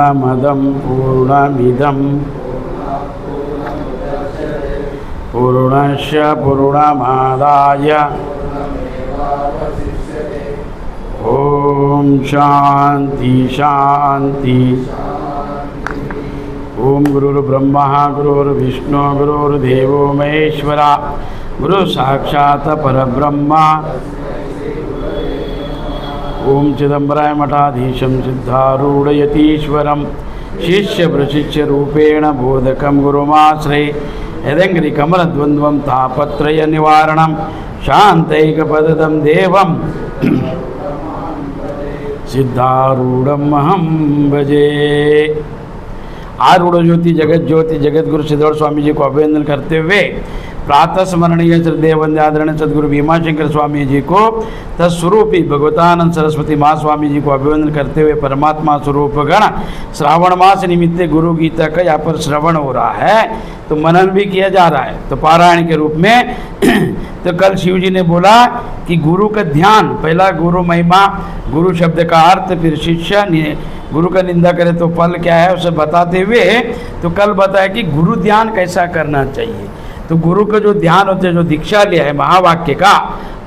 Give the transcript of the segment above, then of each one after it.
पूर्णमदं पूर्णमिदं पूर्णस्य पूर्णमादाय ओम शांति शांति। ओम गुरुर्ब्रह्मा गुरुर्विष्णु गुरुर्देवो महेश्वरा गुरु साक्षात् परब्रह्मा। ओम चिदंबराय मठाधीशं सिद्धारूढ़यतीश्वरं शिष्य प्रशिष्य रूपेण बोधकं गुरुमाश्रये यदंग्रि कमलद्वन्द्वं तापत्रय निवारणं शान्तैकपदं देवं सिद्धारूढ़म् अहं भजे। आरूढ़ ज्योति जगत ज्योति जगत गुरु सिद्धेश्वर स्वामी जी को अभिनंदन करते हुए प्रातः स्मरणीय श्रद्धेय वंद्यादरणीय सदगुरु भीमाशंकर स्वामी जी को तत्स्वरूपी भगवतानंद सरस्वती माँ स्वामी जी को अभिवंदन करते हुए परमात्मा स्वरूप गण श्रावण मास निमित्त गुरु गीता का यहाँ पर श्रवण हो रहा है, तो मनन भी किया जा रहा है, तो पारायण के रूप में। तो कल शिव जी ने बोला कि गुरु का ध्यान, पहला गुरु महिमा, गुरु शब्द का अर्थ, फिर शिष्य, गुरु का निंदा करे तो फल क्या है उसे बताते हुए तो कल बताया कि गुरु ध्यान कैसा करना चाहिए। तो गुरु का जो ध्यान होता है, जो दीक्षा लिया है महावाक्य का,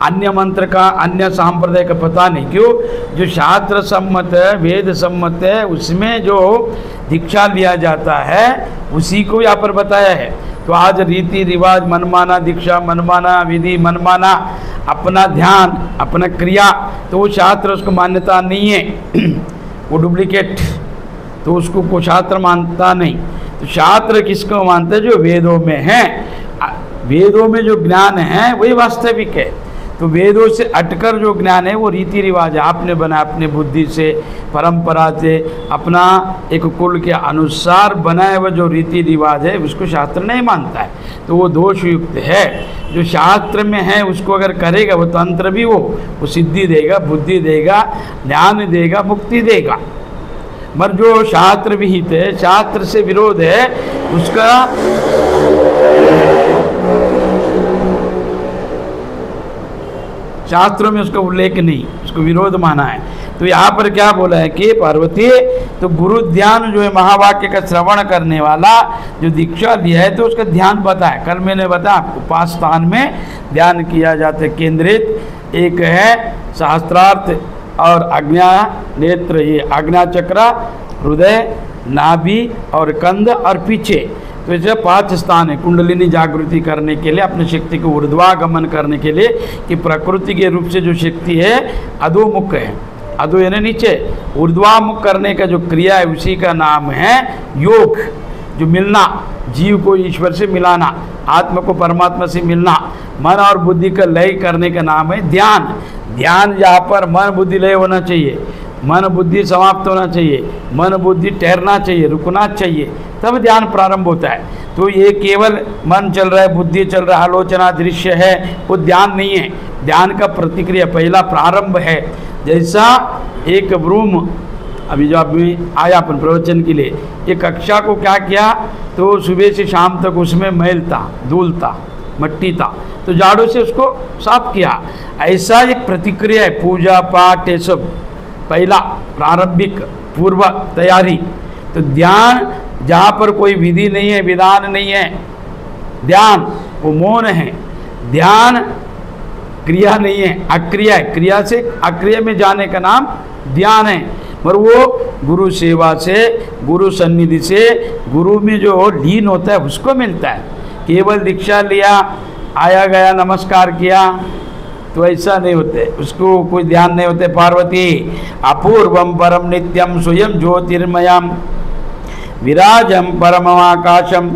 अन्य मंत्र का, अन्य सांप्रदाय का पता नहीं क्यों, जो शास्त्र सम्मत है, वेद सम्मत है, उसमें जो दीक्षा लिया जाता है उसी को यहाँ पर बताया है। तो आज रीति रिवाज, मनमाना दीक्षा, मनमाना विधि, मनमाना अपना ध्यान, अपना क्रिया, तो वो शास्त्र उसको मान्यता नहीं है, वो डुप्लीकेट, तो उसको कोई शास्त्र मानता नहीं। तो शास्त्र किसको मानते हैं? जो वेदों में है, वेदों में जो ज्ञान है वही वास्तविक है। तो वेदों से अटकर जो ज्ञान है वो रीति रिवाज है, आपने बनाया अपने बुद्धि से, परंपरा से, अपना एक कुल के अनुसार बनाया हुआ जो रीति रिवाज है उसको शास्त्र नहीं मानता है, तो वो दोष युक्त है। जो शास्त्र में है उसको अगर करेगा वो तंत्र भी वो सिद्धि देगा, बुद्धि देगा, ज्ञान देगा, मुक्ति देगा। मगर जो शास्त्र विहित है, शास्त्र से विरोध है, उसका शास्त्रों में उसका उल्लेख नहीं, उसको विरोध माना है। तो यहाँ पर क्या बोला है कि पार्वती, तो गुरु ध्यान जो है महावाक्य का श्रवण करने वाला जो दीक्षा लिया है तो उसका ध्यान बताया। कल मैंने बताया उपास स्थान में ध्यान किया जाता है केंद्रित। एक है शास्त्रार्थ और आज्ञा नेत्र, ये आज्ञा चक्र, हृदय, नाभि और कंध और पीछे, तो ऐसे 5 स्थान है कुंडलिनी जागृति करने के लिए, अपनी शक्ति को ऊर्ध्वागमन करने के लिए, कि प्रकृति के रूप से जो शक्ति है अधोमुख है, अधो यानी नीचे, ऊर्ध्वामुख करने का जो क्रिया है उसी का नाम है योग। जो मिलना, जीव को ईश्वर से मिलाना, आत्मा को परमात्मा से मिलना, मन और बुद्धि का लय करने का नाम है ध्यान। ध्यान जहाँ पर मन बुद्धि लय होना चाहिए, मन बुद्धि समाप्त होना चाहिए, मन बुद्धि ठहरना चाहिए, रुकना चाहिए, तब ध्यान प्रारंभ होता है। तो ये केवल मन चल रहा है, बुद्धि चल रहा है, आलोचना दृश्य है, वो ध्यान नहीं है। ध्यान का प्रतिक्रिया पहला प्रारंभ है। जैसा एक रूम, अभी जो अभी आया अपन प्रवचन के लिए, ये कक्षा को क्या किया, तो सुबह से शाम तक उसमें मैल था, धूल था, मट्टी था, तो झाड़ू से उसको साफ किया। ऐसा एक प्रतिक्रिया है, पूजा पाठ ये सब पहला प्रारंभिक पूर्व तैयारी। तो ध्यान जहाँ पर कोई विधि नहीं है, विधान नहीं है, ध्यान वो मौन है, ध्यान क्रिया नहीं है, अक्रिया है, क्रिया से अक्रिया में जाने का नाम ध्यान है। पर वो गुरु सेवा से, गुरु सन्निधि से, गुरु में जो लीन होता है उसको मिलता है। केवल दीक्षा लिया, आया गया, नमस्कार किया, तो ऐसा नहीं होते, उसको कोई ध्यान नहीं होते। पार्वती अपूर्वम परम नित्यम स्वयं ज्योतिर्मयम विराजम परममाकाशम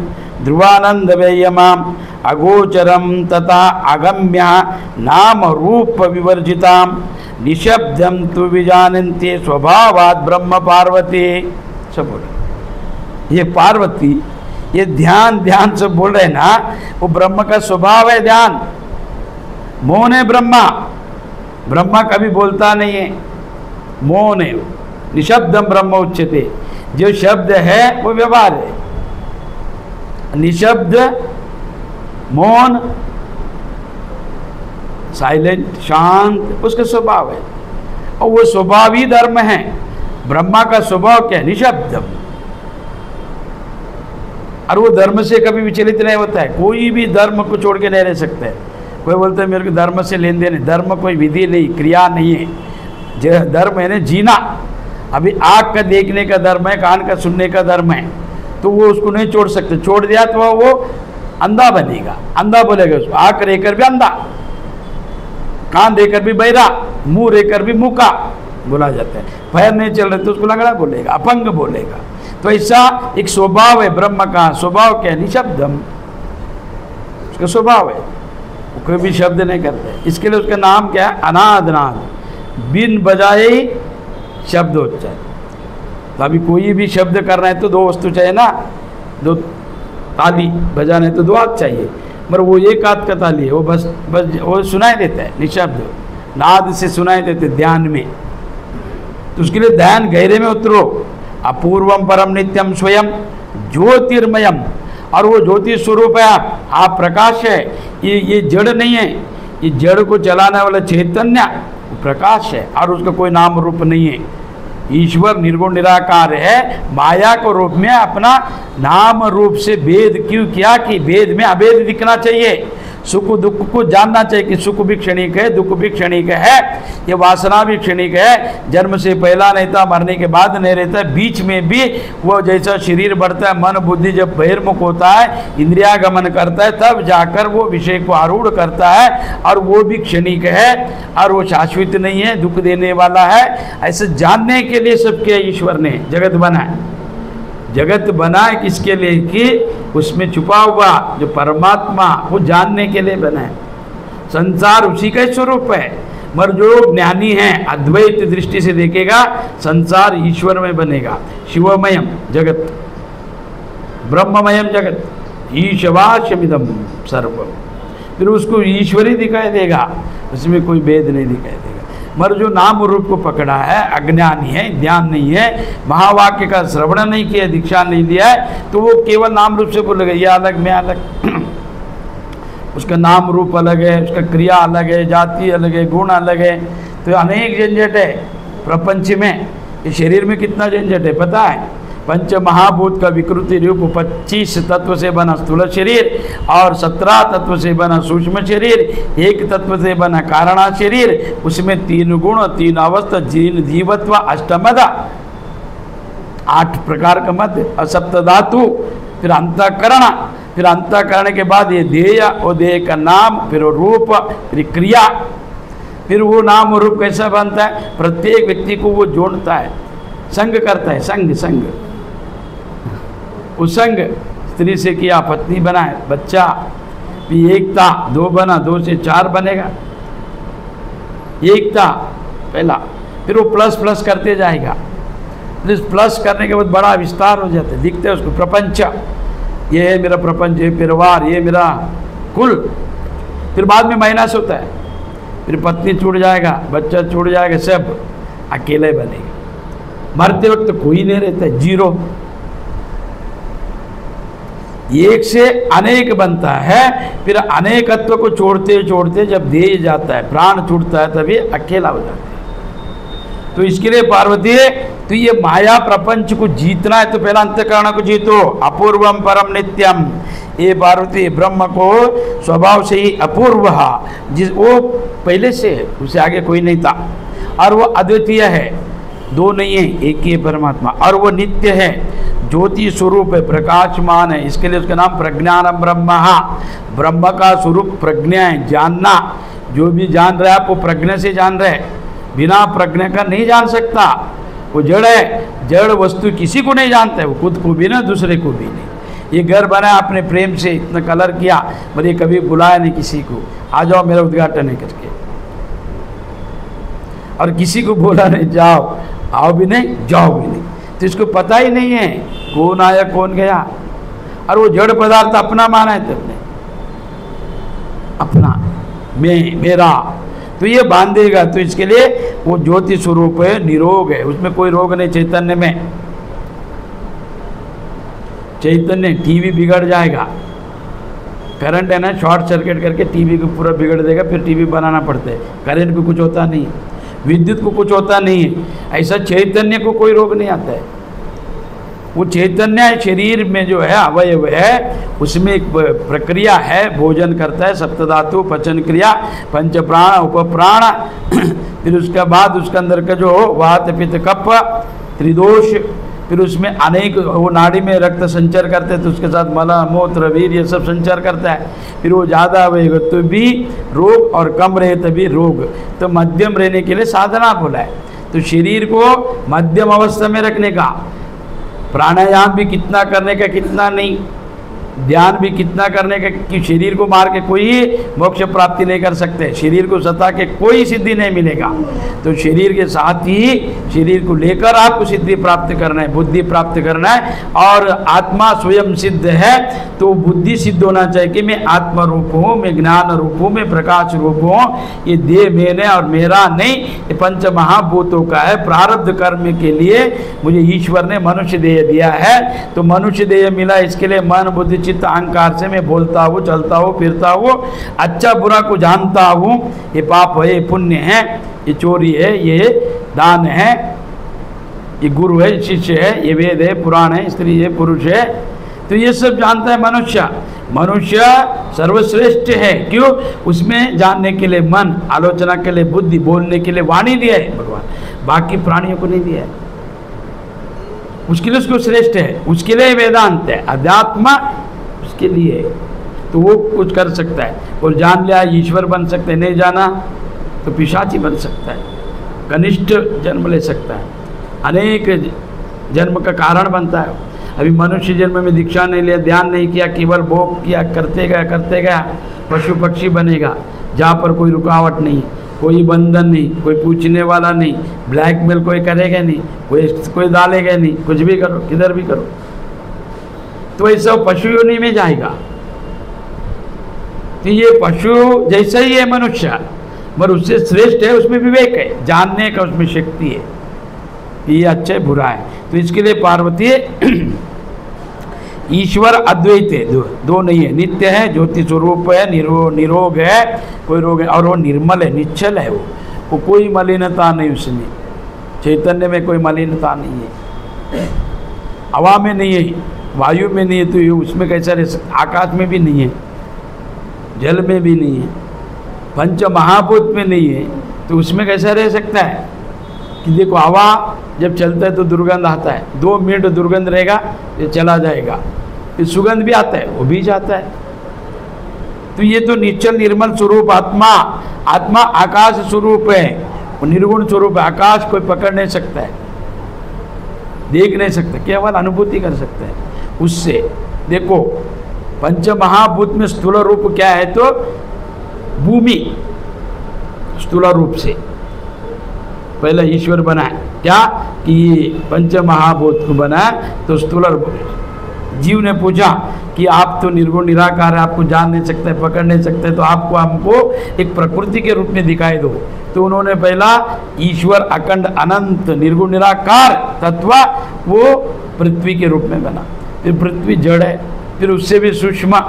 ध्रुवानंद वेयमाम अगोचरम तथा अगम्य नाम रूप विवर्जिताम निशब्दम तु विजानन्ते स्वभावात् ब्रह्म पार्वती। सब बोले ये पार्वती, ये ध्यान ध्यान सब बोल रहे हैं ना, वो ब्रह्म का स्वभाव है ध्यान। मौन है ब्रह्मा, ब्रह्मा कभी बोलता नहीं है, मौन है। निशब्दम ब्रह्म उच्यते, जो शब्द है वो व्यवहार है, निशब्द मौन साइलेंट शांत उसका स्वभाव है, और वो स्वभाव ही धर्म है। ब्रह्मा का स्वभाव क्या है? निशब्दम। और वो धर्म से कभी विचलित नहीं होता है, कोई भी धर्म को छोड़ के नहीं रह सकते है। कोई बोलता है मेरे को धर्म से लेन देन, धर्म कोई विधि नहीं, क्रिया नहीं है। धर्म है ना जीना। अभी आँख का देखने का धर्म है, कान का सुनने का धर्म है, तो वो उसको नहीं छोड़ सकते। छोड़ दिया तो वो अंधा बनेगा, अंधा बोलेगा उसको। आँख रहकर भी अंधा, कान देकर भी बहरा, मुंह रहकर भी मुका बोला जाता है। पैर नहीं चल रहे तो उसको लंगड़ा बोलेगा, अपंग बोलेगा। तो ऐसा एक स्वभाव है ब्रह्म का। स्वभाव क्या है? निशब्दम, उसका स्वभाव है, वो कोई भी शब्द नहीं करते। इसके लिए उसका नाम क्या है? अनादनाद, बिन बजाए ही शब्दोच्चार। तो अभी कोई भी शब्द करना है तो दो वस्तु चाहिए ना, दो ताली बजाना है तो दो हाथ चाहिए, मगर वो एक हाथ का ताली है, वो बस वो सुनाई देता है, निशब्द नाद से सुनाई देते ध्यान में। तो उसके लिए ध्यान गहरे में उतरो। अपूर्वम परम नित्यम स्वयं ज्योतिर्मयम, और वो ज्योति स्वरूप है आप प्रकाश है। ये जड़ नहीं है, ये जड़ को चलाने वाला चैतन्य प्रकाश है, और उसका कोई नाम रूप नहीं है। ईश्वर निर्गुण निराकार है, माया को रूप में अपना नाम रूप से भेद क्यों किया कि भेद में अभेद दिखना चाहिए। सुख दुख को जानना चाहिए कि सुख भी क्षणिक है, दुख भी क्षणिक है, ये वासना भी क्षणिक है। जन्म से पहला नहीं था, मरने के बाद नहीं रहता, बीच में भी वो जैसा शरीर बढ़ता है, मन बुद्धि जब बहिर्मुख होता है, इंद्रिया गमन करता है, तब जाकर वो विषय को आरूढ़ करता है, और वो भी क्षणिक है और वो शाश्वत नहीं है, दुख देने वाला है। ऐसे जानने के लिए सबके ईश्वर ने जगत बनाया। जगत बनाए किसके लिए? कि उसमें छुपा हुआ जो परमात्मा, वो जानने के लिए बना है। संसार उसी का स्वरूप है, मगर जो ज्ञानी है अद्वैत दृष्टि से देखेगा, संसार ईश्वर में बनेगा। शिवमयम जगत, ब्रह्ममयम जगत, ईशवास्यमिदम सर्वम। फिर उसको ईश्वरी दिखाई देगा, उसमें कोई भेद नहीं दिखाई देगा। मगर जो नाम रूप को पकड़ा है, अज्ञानी है, ध्यान नहीं है, महावाक्य का श्रवण नहीं किया, दीक्षा नहीं लिया है, तो वो केवल नाम रूप से बोलेगा ये अलग मैं अलग। उसका नाम रूप अलग है, उसका क्रिया अलग है, जाति अलग है, गुण अलग है। तो अनेक झंझट है प्रपंच में। इस शरीर में कितना झंझट है पता है? पंच महाभूत का विकृति रूप 25 तत्व से बना स्थूल शरीर, और 17 तत्व से बना सूक्ष्म शरीर, एक तत्व से बना कारणा शरीर, उसमें 3 गुण, 3 अवस्था, जीन जीवत्व, अष्टमदा, 8 प्रकार का मध्य, और सप्त धातु, फिर अंतःकरण, फिर अंतःकरण के बाद ये देह, और देह का नाम, फिर रूप, फिर क्रिया। फिर वो नाम और रूप कैसा बनता है? प्रत्येक व्यक्ति को वो जोड़ता है, संग करता है, संग संग। उस संग स्त्री से किया, पत्नी बनाए, बच्चा, फिर एकता, 2 बना, 2 से 4 बनेगा, एकता पहला। फिर वो प्लस प्लस करते जाएगा, प्लस करने के बाद बड़ा विस्तार हो जाता है, दिखते है उसको प्रपंच, ये है मेरा प्रपंच, ये परिवार, ये मेरा कुल। फिर बाद में माइनस होता है, फिर पत्नी छूट जाएगा, बच्चा छूट जाएगा, सब अकेले बनेगा। मरते वक्त कोई नहीं रहता है, जीरो। एक से अनेक बनता है, फिर अनेकत्व को छोड़ते छोड़ते जब देह जाता है, प्राण छूटता है, तभी अकेला हो जाता है। तो इसके लिए पार्वती, तो ये माया प्रपंच को जीतना है तो पहला अंतःकरण को जीतो। अपूर्वम परम नित्यम, ये पार्वती ब्रह्म को स्वभाव से ही अपूर्व, जिस वो पहले से है, उससे आगे कोई नहीं था, और वो अद्वितीय है, 2 नहीं है, एक ही परमात्मा, और वो नित्य है, ज्योति स्वरूप है, प्रकाशमान है। इसके लिए उसका नाम प्रज्ञानम ब्रह्म। ब्रह्म का स्वरूप प्रज्ञा है, जानना। जो भी जान रहा है आप वो प्रज्ञा से जान रहे हैं, बिना प्रज्ञा का नहीं जान सकता। वो जड़ है, जड़ वस्तु किसी को नहीं जानता है, वो खुद को भी ना, दूसरे को भी नहीं। ये घर बनाया आपने प्रेम से, इतना कलर किया, पर ये कभी बुलाया नहीं किसी को, आ जाओ मेरा उद्घाटन है करके, और किसी को बोला नहीं जाओ, आओ भी नहीं, जाओ भी नहीं। तो इसको पता ही नहीं है कौन आया कौन गया, और वो जड़ पदार्थ अपना माना है तुमने, अपना, मैं, मेरा। तो ये बांधेगा, तो इसके लिए वो ज्योति स्वरूप है, निरोग है, उसमें कोई रोग नहीं। चैतन्य में, चैतन्य टीवी बिगड़ जाएगा, करंट है ना, शॉर्ट सर्किट करके टीवी को पूरा बिगड़ देगा, फिर टीवी बनाना पड़ता है। करंट को कुछ होता नहीं, विद्युत को कुछ होता नहीं है, ऐसा चैतन्य को कोई रोग नहीं आता है। वो चैतन्य शरीर में जो है अवयव है, उसमें एक प्रक्रिया है, भोजन करता है, सप्तधातु, पचन क्रिया, पंच प्राण, उपप्राण, फिर उसके बाद उसके अंदर का जो वात पित्त कफ त्रिदोष, फिर उसमें अनेक वो नाड़ी में रक्त संचार करते हैं तो उसके साथ मल मूत्र वीर ये सब संचार करता है। फिर वो ज़्यादा होगा तो भी रोग और कम रहे तभी रोग। तो मध्यम रहने के लिए साधना बोला है। तो शरीर को मध्यम अवस्था में रखने का, प्राणायाम भी कितना करने का कितना नहीं, ध्यान भी कितना करने का कि शरीर को मार के कोई मोक्ष प्राप्ति नहीं कर सकते, शरीर को सता के कोई सिद्धि नहीं मिलेगा। तो शरीर के साथ ही शरीर को लेकर आपको सिद्धि प्राप्त करना है, बुद्धि प्राप्त करना है। और आत्मा स्वयं सिद्ध है तो बुद्धि सिद्ध होना चाहिए कि मैं आत्मा रूप हूँ, मैं ज्ञान रूप हूँ, मैं प्रकाश रूप हूँ, ये देह मेरे और मेरा नहीं, ये पंच महाभूतों का है। प्रारब्ध कर्म के लिए मुझे ईश्वर ने मनुष्य देह दिया है, तो मनुष्य देह मिला इसके लिए मन बुद्धि चित्त अहंकार से मैं बोलता हूँ, चलता हूँ, फिरता हूँ, अच्छा बुरा को जानता हूँ, ये पाप है, ये पुण्य है, ये चोरी है, ये दान है, ये गुरु है, शिष्य है, ये वेद है, पुराण है, स्त्री है, पुरुष है। तो ये सब जानता है मनुष्य। मनुष्य सर्वश्रेष्ठ है, क्यों? उसमें जानने के लिए मन, आलोचना के लिए बुद्धि, बोलने के लिए वाणी दिया है भगवान, बाकी प्राणियों को नहीं दिया है। उसके लिए उसको श्रेष्ठ है, उसके लिए वेदांत है, अध्यात्म उसके लिए। तो वो कुछ कर सकता है और जान लिया ईश्वर बन सकते, नहीं जाना तो पिशाची बन सकता है, कनिष्ठ जन्म ले सकता है, अनेक जन्म का कारण बनता है। अभी मनुष्य जन्म में दीक्षा नहीं लिया, ध्यान नहीं किया, केवल भोग किया, करते गया पशु पक्षी बनेगा, जहाँ पर कोई रुकावट नहीं, कोई बंधन नहीं, कोई पूछने वाला नहीं, ब्लैकमेल कोई करेगा नहीं, कोई डालेगा नहीं, कुछ भी करो, किधर भी करो, तो ऐसा पशु योनि में जाएगा। तो ये पशु जैसा ही है मनुष्य, मगर उससे श्रेष्ठ है, उसमें विवेक है, जानने का उसमें शक्ति है, ये अच्छा है बुरा है। तो इसके लिए पार्वती ईश्वर अद्वैत है, दो नहीं है, नित्य है, ज्योति स्वरूप है, निरोग है, कोई रोग है, और वो निर्मल है, निश्चल है, वो कोई मलिनता नहीं उसमें, चैतन्य में कोई मलिनता नहीं है, हवा में नहीं है, वायु में नहीं है, तो ये उसमें कैसा रह सकता? आकाश में भी नहीं है, जल में भी नहीं है, पंच महाभूत में नहीं है, तो उसमें कैसा रह सकता है? कि देखो हवा जब चलता है तो दुर्गंध आता है, 2 मिनट दुर्गंध रहेगा, ये चला जाएगा, फिर सुगंध भी आता है, वो भी जाता है। तो ये तो निश्चल निर्मल स्वरूप आत्मा, आत्मा आकाश स्वरूप है, वो निर्गुण स्वरूप है, आकाश कोई पकड़ नहीं सकता है, देख नहीं सकता, केवल अनुभूति कर सकता है उससे। देखो पंच महाभूत में स्थूल रूप क्या है? तो भूमि स्थूल रूप से पहले ईश्वर बनाए, क्या कि पंच महाभूत को बनाए, तो स्थूल जीव ने पूछा कि आप तो निर्गुण निराकार है, आपको जान नहीं सकते, पकड़ नहीं सकते, तो आपको हमको एक प्रकृति के रूप में दिखाई दो। तो उन्होंने पहला ईश्वर अखंड अनंत निर्गुण निराकार तत्व वो पृथ्वी के रूप में बना। फिर पृथ्वी जड़ है, फिर उससे भी सूक्ष्म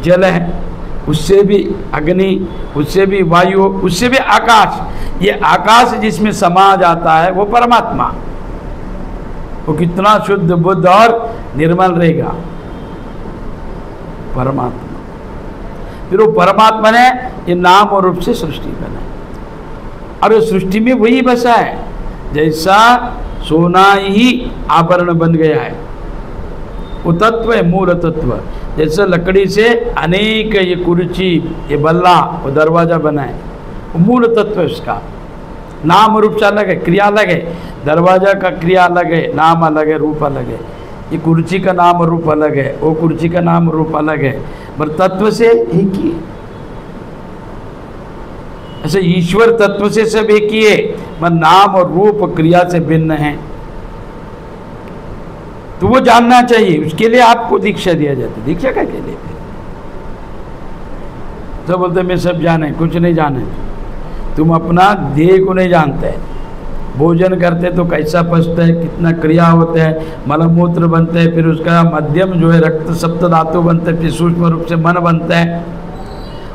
जल है, उससे भी अग्नि, उससे भी वायु, उससे भी आकाश। ये आकाश जिसमें समा जाता है वो परमात्मा, वो कितना शुद्ध बुद्ध और निर्मल रहेगा परमात्मा। फिर वो परमात्मा ने ये नाम और रूप से सृष्टि बनाई, और सृष्टि में वही बसा है, जैसा सोना ही आभरण बन गया है, वो तत्व है मूल तत्व। जैसे लकड़ी से अनेक ये कुर्सी, ये बल्ला, वो दरवाजा बना है, वो मूल तत्व है उसका। नाम रूप से अलग है, क्रिया अलग है, दरवाजा का क्रिया अलग है, नाम अलग है, रूप अलग है। ये कुर्सी का नाम रूप अलग है, वो कुर्सी का नाम रूप अलग है, पर तत्व से एक ही है। ऐसे ईश्वर तत्व से सब एक ही है, पर नाम और रूप क्रिया से भिन्न है। तो वो जानना चाहिए, उसके लिए आपको दीक्षा दिया जाता है। दीक्षा का के लिए सब बोलते मैं सब जाने, कुछ नहीं जाने। तुम अपना देह को नहीं जानते। भोजन करते तो कैसा पचता है, कितना क्रिया होता है, मलमूत्र बनते हैं, फिर उसका मध्यम जो है रक्त सप्त धातु बनते हैं, फिर सूक्ष्म रूप से मन बनता है।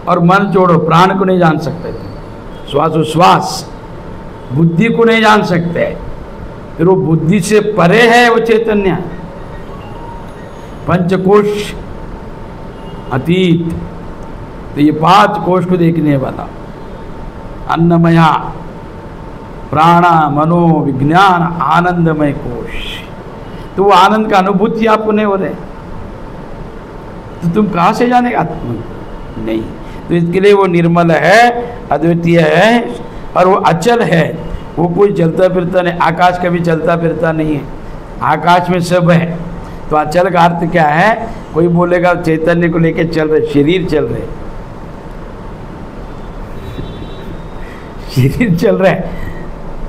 और मन छोड़ो, प्राण को नहीं जान सकते, श्वासोश्वास बुद्धि को नहीं जान सकते, फिर वो बुद्धि से परे है वो चैतन्य, पंचकोश अतीत। तो ये 5 कोश को देखने वाला अन्नमया प्राणा मनो विज्ञान आनंदमय कोश, तो वो आनंद का अनुभूति आपको नहीं हो रहे, तो तुम कहाँ से जानेगा आत्मा? नहीं। तो इसके लिए वो निर्मल है, अद्वितीय है, और वो अचल है, वो कोई चलता फिरता नहीं। आकाश कभी चलता फिरता नहीं है, आकाश में सब है। तो अचल का अर्थ क्या है? कोई बोलेगा चैतन्य को लेके चल रहे, शरीर चल रहे, शरीर चल रहा है।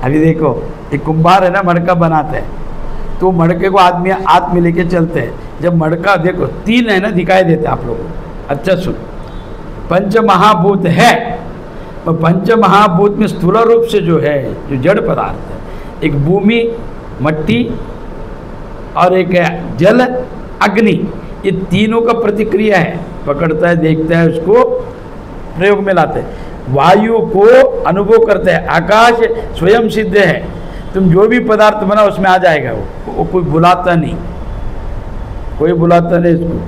अभी देखो एक कुंभार है ना, मड़का बनाते हैं, तो मड़के को आदमी हाथ में लेके चलते हैं। जब मड़का देखो 3 है ना, दिखाई देते आप लोगों को। अच्छा सुन, पंच महाभूत है, तो पंच महाभूत में स्थूल रूप से जो है, जो जड़ पदार्थ है, एक भूमि मट्टी और एक है जल अग्नि, ये तीनों का प्रतिक्रिया है। पकड़ता है, देखता है, उसको प्रयोग में लाते हैं। वायु को अनुभव करते हैं, आकाश स्वयं सिद्ध है, तुम जो भी पदार्थ बना उसमें आ जाएगा। वो कोई बुलाता नहीं, कोई बुलाता नहीं इसको,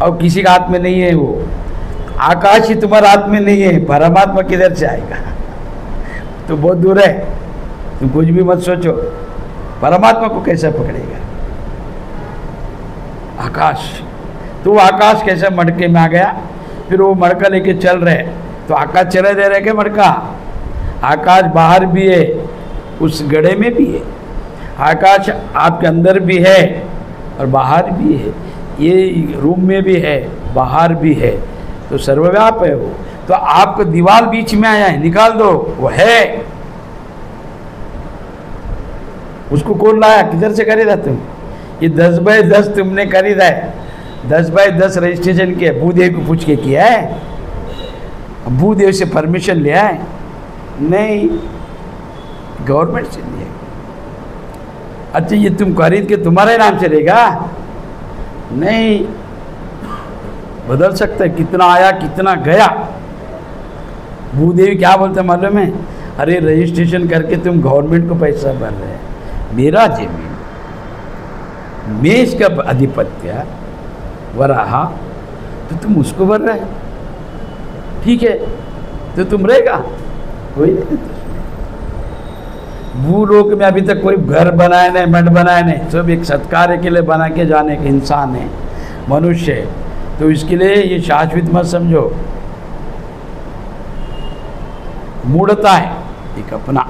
और किसी का हाथ में नहीं है। वो आकाश ही तुम्हारे हाथ में नहीं है, परमात्मा किधर से आएगा? तो बहुत दूर है, तुम कुछ भी मत सोचो, परमात्मा को कैसे पकड़ेगा? आकाश, तो वो आकाश कैसे मटके में आ गया? फिर वो मड़का लेके चल रहे, तो आकाश चले दे रहे क्या मड़का? आकाश बाहर भी है, उस गड्ढे में भी है, आकाश आपके अंदर भी है और बाहर भी है, ये रूम में भी है, बाहर भी है, तो सर्वव्याप है वो। तो आपको दीवार बीच में आया है, निकाल दो, वो है। उसको कौन लाया? किधर से खरीदा तुम? ये 10 बाय 10 तुमने खरीदा है, 10 बाय 10 रजिस्ट्रेशन किया, भूदेव को पूछ के किया है? भूदेव से परमिशन लिया है? नहीं, गवर्नमेंट से लिया। अच्छा, ये तुम खरीद के तुम्हारे नाम से रहेगा? नहीं, बदल सकता है, कितना आया कितना गया। भूदेव क्या बोलते मालूम है? अरे रजिस्ट्रेशन करके तुम गवर्नमेंट को पैसा भर रहे हैं, मेरा जमीन, मैं इसका अधिपत्य वराहा, तो तुम उसको भर रहे, ठीक है, तो तुम रहेगा कोई नहीं। भूलोक में अभी तक कोई घर बनाए नहीं, मठ बनाए नहीं, सब एक सत्कार्य के लिए बना के जाने के इंसान है, मनुष्य है। तो इसके लिए ये शाश्वत मत समझो, मूढ़ता है एक अपना,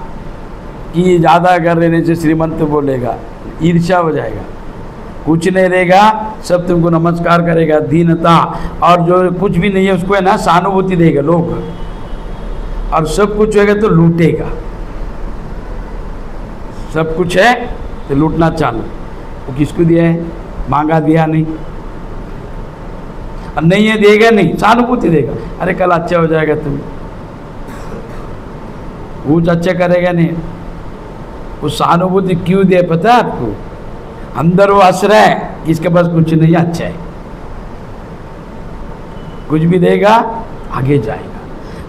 कि ज़्यादा घर रहने से श्रीमंत बोलेगा, ईर्ष्या हो जाएगा, कुछ नहीं रहेगा, सब तुमको नमस्कार करेगा, दीनता, और जो कुछ भी नहीं है उसको है ना सहानुभूति देगा लोग, और सब कुछ होगा तो लूटेगा। सब कुछ है तो लूटना चालू। वो किसको दिया है? मांगा, दिया नहीं, और नहीं है देगा नहीं, सहानुभूति देगा। अरे कल अच्छा हो जाएगा, तुम कुछ अच्छा करेगा नहीं। वो सहानुभूति क्यों दे पता है आपको? अंदर वो हंस रहा है कि इसके पास कुछ नहीं, अच्छा है, कुछ भी देगा आगे जाएगा।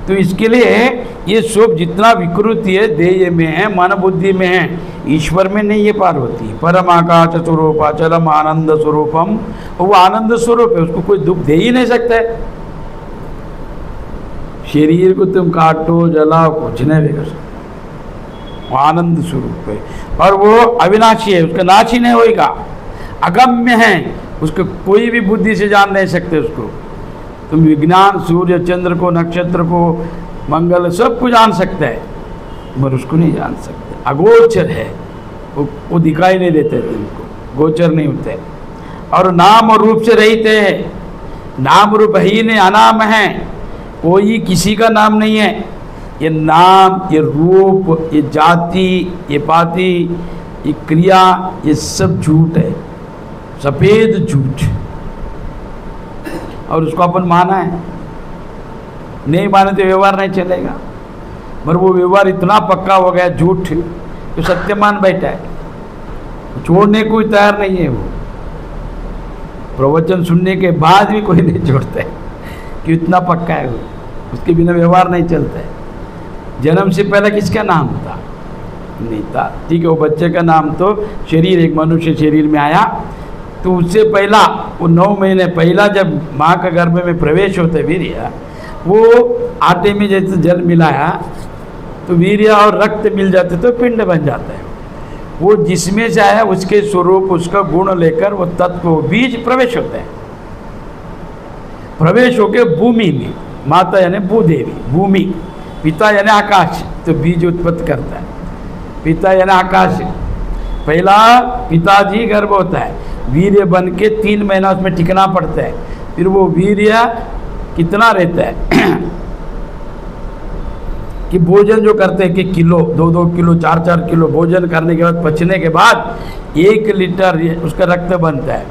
तो इसके लिए ये सब जितना विकृति है देह में है, मन बुद्धि में है, ईश्वर में नहीं ये पार होती। परम आकाश स्वरूप अचलम आनंद स्वरूपम, वो आनंद स्वरूप है, उसको कोई दुख दे ही नहीं सकता है। शरीर को तुम काटो जलाओ कुछ नहीं देगा, वो आनंद स्वरूप है, और वो अविनाशी है, उसका नाश ही नहीं होएगा, अगम्य है, उसको कोई भी बुद्धि से जान नहीं सकते उसको। तुम विज्ञान सूर्य चंद्र को, नक्षत्र को, मंगल सबको जान सकते हैं, मगर उसको नहीं जान सकते, अगोचर है, वो दिखाई नहीं देते तुमको, गोचर नहीं होते, और नाम और रूप से रहते हैं। नाम रूप ही नहीं, अनाम है, कोई किसी का नाम नहीं है। ये नाम, ये रूप, ये जाति, ये पाति, ये क्रिया, ये सब झूठ है, सफेद झूठ, और उसको अपन माना है। नहीं माने तो व्यवहार नहीं चलेगा, पर वो व्यवहार इतना पक्का हो गया झूठ, तो सत्य मान बैठा है, छोड़ने को तैयार नहीं है। वो प्रवचन सुनने के बाद भी कोई नहीं छोड़ता है कि इतना पक्का है वो, उसके बिना व्यवहार नहीं चलता है। जन्म से पहले किसका नाम था? नहीं था। ठीक है, वो बच्चे का नाम तो शरीर, एक मनुष्य शरीर में आया, तो उससे पहला वो 9 महीने पहला जब माँ का गर्भ में प्रवेश होते वीर्य, वो आटे में जैसे जल मिलाया तो वीर्य और रक्त मिल जाते तो पिंड बन जाता है। वो जिसमें से आया उसके स्वरूप, उसका गुण लेकर वो तत्व बीज प्रवेश होते हैं। प्रवेश होके भूमि में, माता यानी भूदेवी, भूमि, पिता यानी आकाश, तो बीज उत्पत्ति करता है। पिता यानी आकाश, पहला पिताजी गर्भ होता है, वीर्य बन के 3 महीना उसमें टिकना पड़ता है। फिर वो वीर्य कितना रहता है कि भोजन जो करते हैं कि किलो 2-2 किलो 4-4 किलो भोजन करने के बाद, पचने के बाद 1 लीटर उसका रक्त बनता है।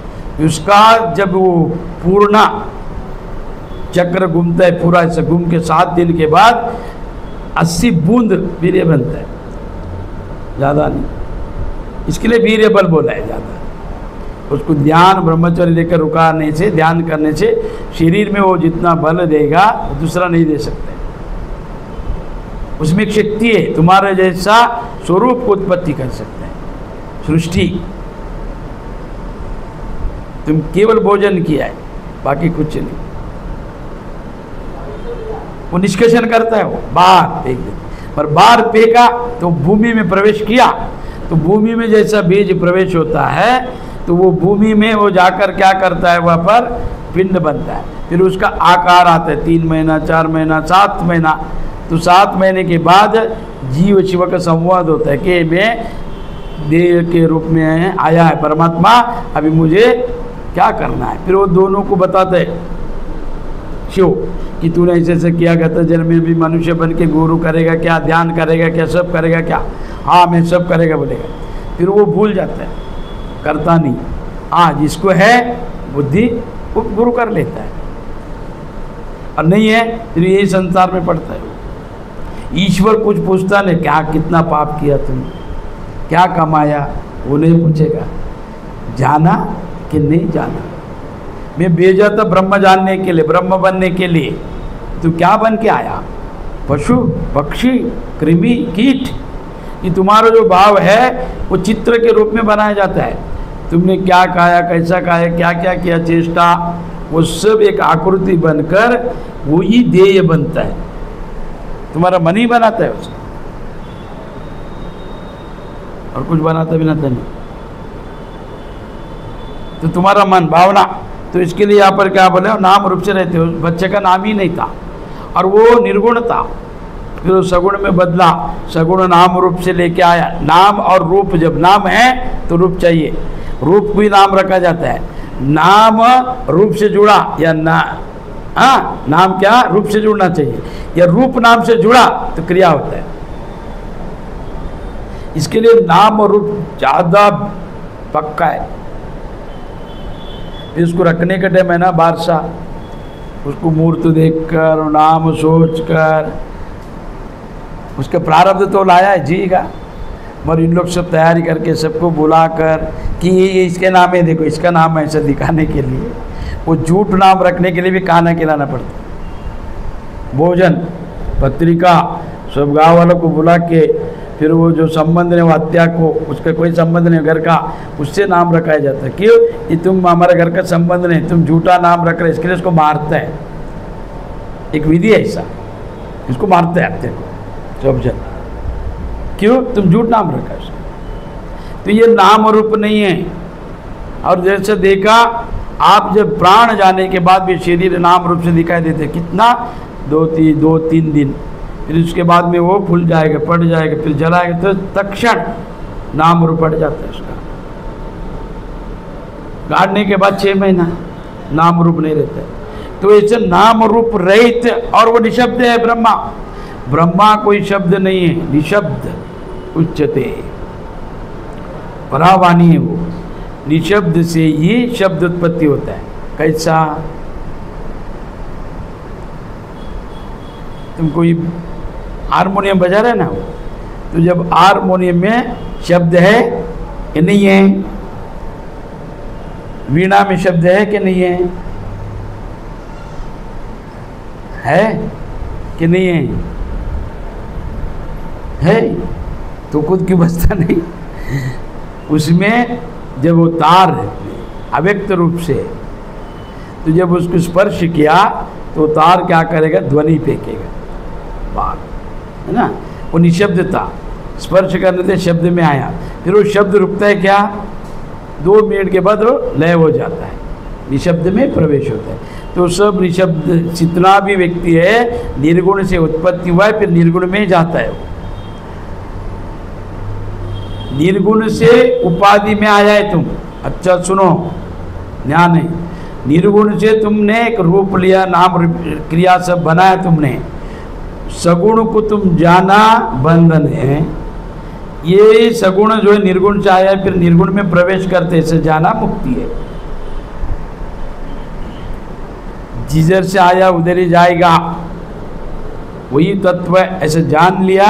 उसका जब वो पूर्ण चक्र घूमता है, पूरा ऐसे घूम के 7 दिन के बाद 80 बूंद वीर्य बनता है, ज़्यादा नहीं। इसके लिए वीर्य बल बोला है ज़्यादा। उसको ध्यान ब्रह्मचर्य लेकर रुकाने से, ध्यान करने से शरीर में वो जितना बल देगा दूसरा नहीं दे सकते। उसमें एक शक्ति है, तुम्हारे जैसा स्वरूप को उत्पत्ति कर सकते हैं सृष्टि। तुम केवल भोजन किया है, बाकी कुछ नहीं। वो निष्कर्षण करता है, वो बाहर फेंक देता, पर बाहर फेंका तो भूमि में प्रवेश किया, तो भूमि में जैसा बीज प्रवेश होता है तो वो भूमि में वो जाकर क्या करता है, वहाँ पर पिंड बनता है। फिर उसका आकार आता है 3 महीना, 4 महीना, 7 महीना। तो 7 महीने के बाद जीव शिव का संवाद होता है कि मैं देह के रूप में आया है परमात्मा, अभी मुझे क्या करना है। फिर वो दोनों को बताते हैं शिव कि तूने ऐसे ऐसे किया, गत जन्म में भी मनुष्य बन के गुरु करेगा क्या, ध्यान करेगा क्या, सब करेगा क्या? हाँ मैं सब करेगा बोलेगा। फिर वो भूल जाता है, करता नहीं। हाँ जिसको है बुद्धि वो गुरु कर लेता है, और नहीं है फिर यही संसार में पड़ता है। ईश्वर कुछ पूछता नहीं, क्या कितना पाप किया तुमने, क्या कमाया, वो नहीं पूछेगा। जाना कि नहीं जाना, मैं भेजा था ब्रह्म जानने के लिए, ब्रह्म बनने के लिए। तू क्या बन के आया? पशु, पक्षी, कृमि, कीट। ये तुम्हारा जो भाव है वो चित्र के रूप में बनाया जाता है। तुमने क्या खाया, कैसा खाया, क्या क्या किया, चेष्टा, वो सब एक आकृति बनकर वही ध्येय बनता है। तुम्हारा मन ही बनाता है उसको, और कुछ बनाता भी नहीं। तो तुम्हारा मन, भावना, तो इसके लिए यहाँ पर क्या बोले, नाम रूप से रहते हो। बच्चे का नाम ही नहीं था और वो निर्गुण था, फिर वो सगुण में बदला, सगुण नाम रूप से लेके आया। नाम और रूप, जब नाम है तो रूप चाहिए, रूप को ही नाम रखा जाता है। नाम रूप से जुड़ा या ना, हाँ नाम क्या रूप से जुड़ना चाहिए, या रूप नाम से जुड़ा तो क्रिया होता है। इसके लिए नाम और रूप ज़्यादा पक्का है। फिर उसको रखने का टाइम है ना, बादशाह उसको मूर्त देखकर, नाम सोचकर, उसका प्रारब्ध तो लाया है जीगा, मगर इन लोग सब तैयारी करके सबको बुलाकर कि ये इसके नाम है, देखो इसका नाम है, ऐसा दिखाने के लिए वो झूठ नाम रखने के लिए भी खाना खिलाना पड़ता। भोजन, पत्रिका, सब गाँव वालों को बुला के, फिर वो जो संबंध है वो हत्या को, उसका कोई संबंध नहीं घर का, उससे नाम रखाया जाता है। क्यों? कि तुम हमारे घर का संबंध नहीं, तुम झूठा नाम रख रहे, इसके लिए उसको मारता है। एक विधि है ऐसा, इसको मारता है हत्या को सब जन। क्यों? तुम झूठ नाम रखा है। तो ये नाम रूप नहीं है। और जैसे देखा आप, जब प्राण जाने के बाद भी शरीर नाम रूप से दिखाई देते, कितना 2-3 दिन, फिर उसके बाद में वो फूल जाएगा, पड़ जाएगा, फिर जलाएगा, तो तत्क्षण नाम रूप पड़ जाता है उसका। गाड़ने के बाद 6 महीना नाम रूप नहीं रहता है। तो ऐसे नाम रूप रहित, और वो निशब्द है ब्रह्मा। ब्रह्मा कोई शब्द नहीं है, निशब्द उच्चते, परावाणी है वो। निशब्द से ही शब्द उत्पत्ति होता है। कैसा? तुम कोई हारमोनियम बजा रहे ना, वो तो जब हारमोनियम में शब्द है कि नहीं है, वीणा में शब्द है कि नहीं है, है कि नहीं है? है, तो खुद क्यों बचता नहीं? उसमें जब वो तार अव्यक्त रूप से, तो जब उसको स्पर्श किया तो तार क्या करेगा? ध्वनि फेंकेगा बाहर, है ना। वो निशब्द था, स्पर्श करने से शब्द में आया, फिर वो शब्द रुकता है क्या? 2 मिनट के बाद वो लय हो जाता है, निशब्द में प्रवेश होता है। तो सब निशब्द, जितना भी व्यक्ति है निर्गुण से उत्पत्ति हुआ है, फिर निर्गुण में जाता है। निर्गुण से उपाधि में आया है तुम। अच्छा सुनो, ध्यान है, निर्गुण से तुमने एक रूप लिया, नाम क्रिया सब बनाया तुमने, सगुण को तुम जाना बंधन है। ये सगुण जो है निर्गुण से आया है, फिर निर्गुण में प्रवेश करते से जाना मुक्ति है। जिधर से आया उधर ही जाएगा, वही तत्व ऐसे जान लिया,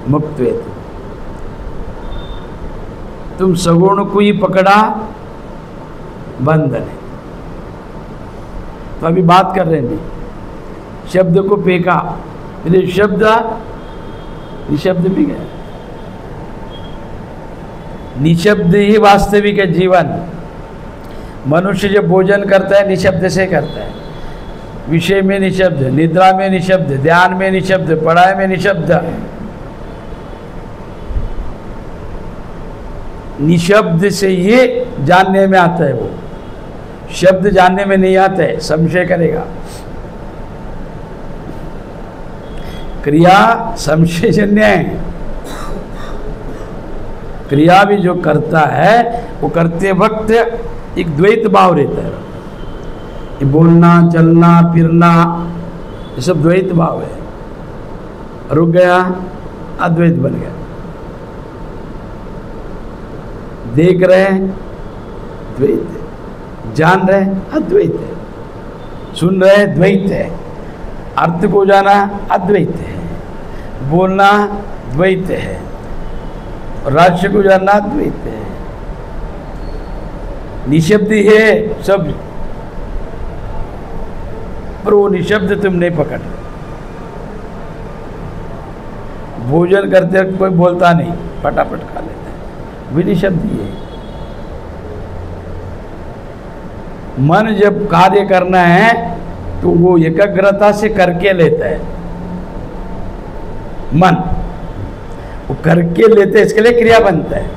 मुक्त हुए। तुम सगुण को ही पकड़ा, बंधन है। तो अभी बात कर रहे हैं, शब्द को फेंका, फिर शब्द निशब्द भी गया। निशब्द ही वास्तविक है जीवन। मनुष्य जब भोजन करता है निशब्द से करता है, विषय में निशब्द, निद्रा में निशब्द, ध्यान में निशब्द, पढ़ाई में निशब्द। निशब्द से ये जानने में आता है, वो शब्द जानने में नहीं आता है, संशय करेगा। क्रिया संशयजन्य है। क्रिया भी जो करता है वो करते वक्त एक द्वैत भाव रहता है। ये बोलना, चलना, फिरना, ये सब द्वैत भाव है। रुक गया, अद्वैत बन गया। देख रहे हैं, द्वैत है। जान रहे हैं, अद्वैत है। सुन रहे हैं, द्वैत है। अर्थ को जाना, अद्वैत है। बोलना, द्वैत है। राज्य को जानना, द्वैत है। निशब्द है सब, पर वो निशब्द तुम नहीं पकड़। भोजन करते वक्त कोई बोलता नहीं, फटाफट खा लेता है, भी निशब्द ही है। मन जब कार्य करना है तो वो एकाग्रता से करके लेता है। मन वो करके लेते हैं, इसके लिए क्रिया बनता है।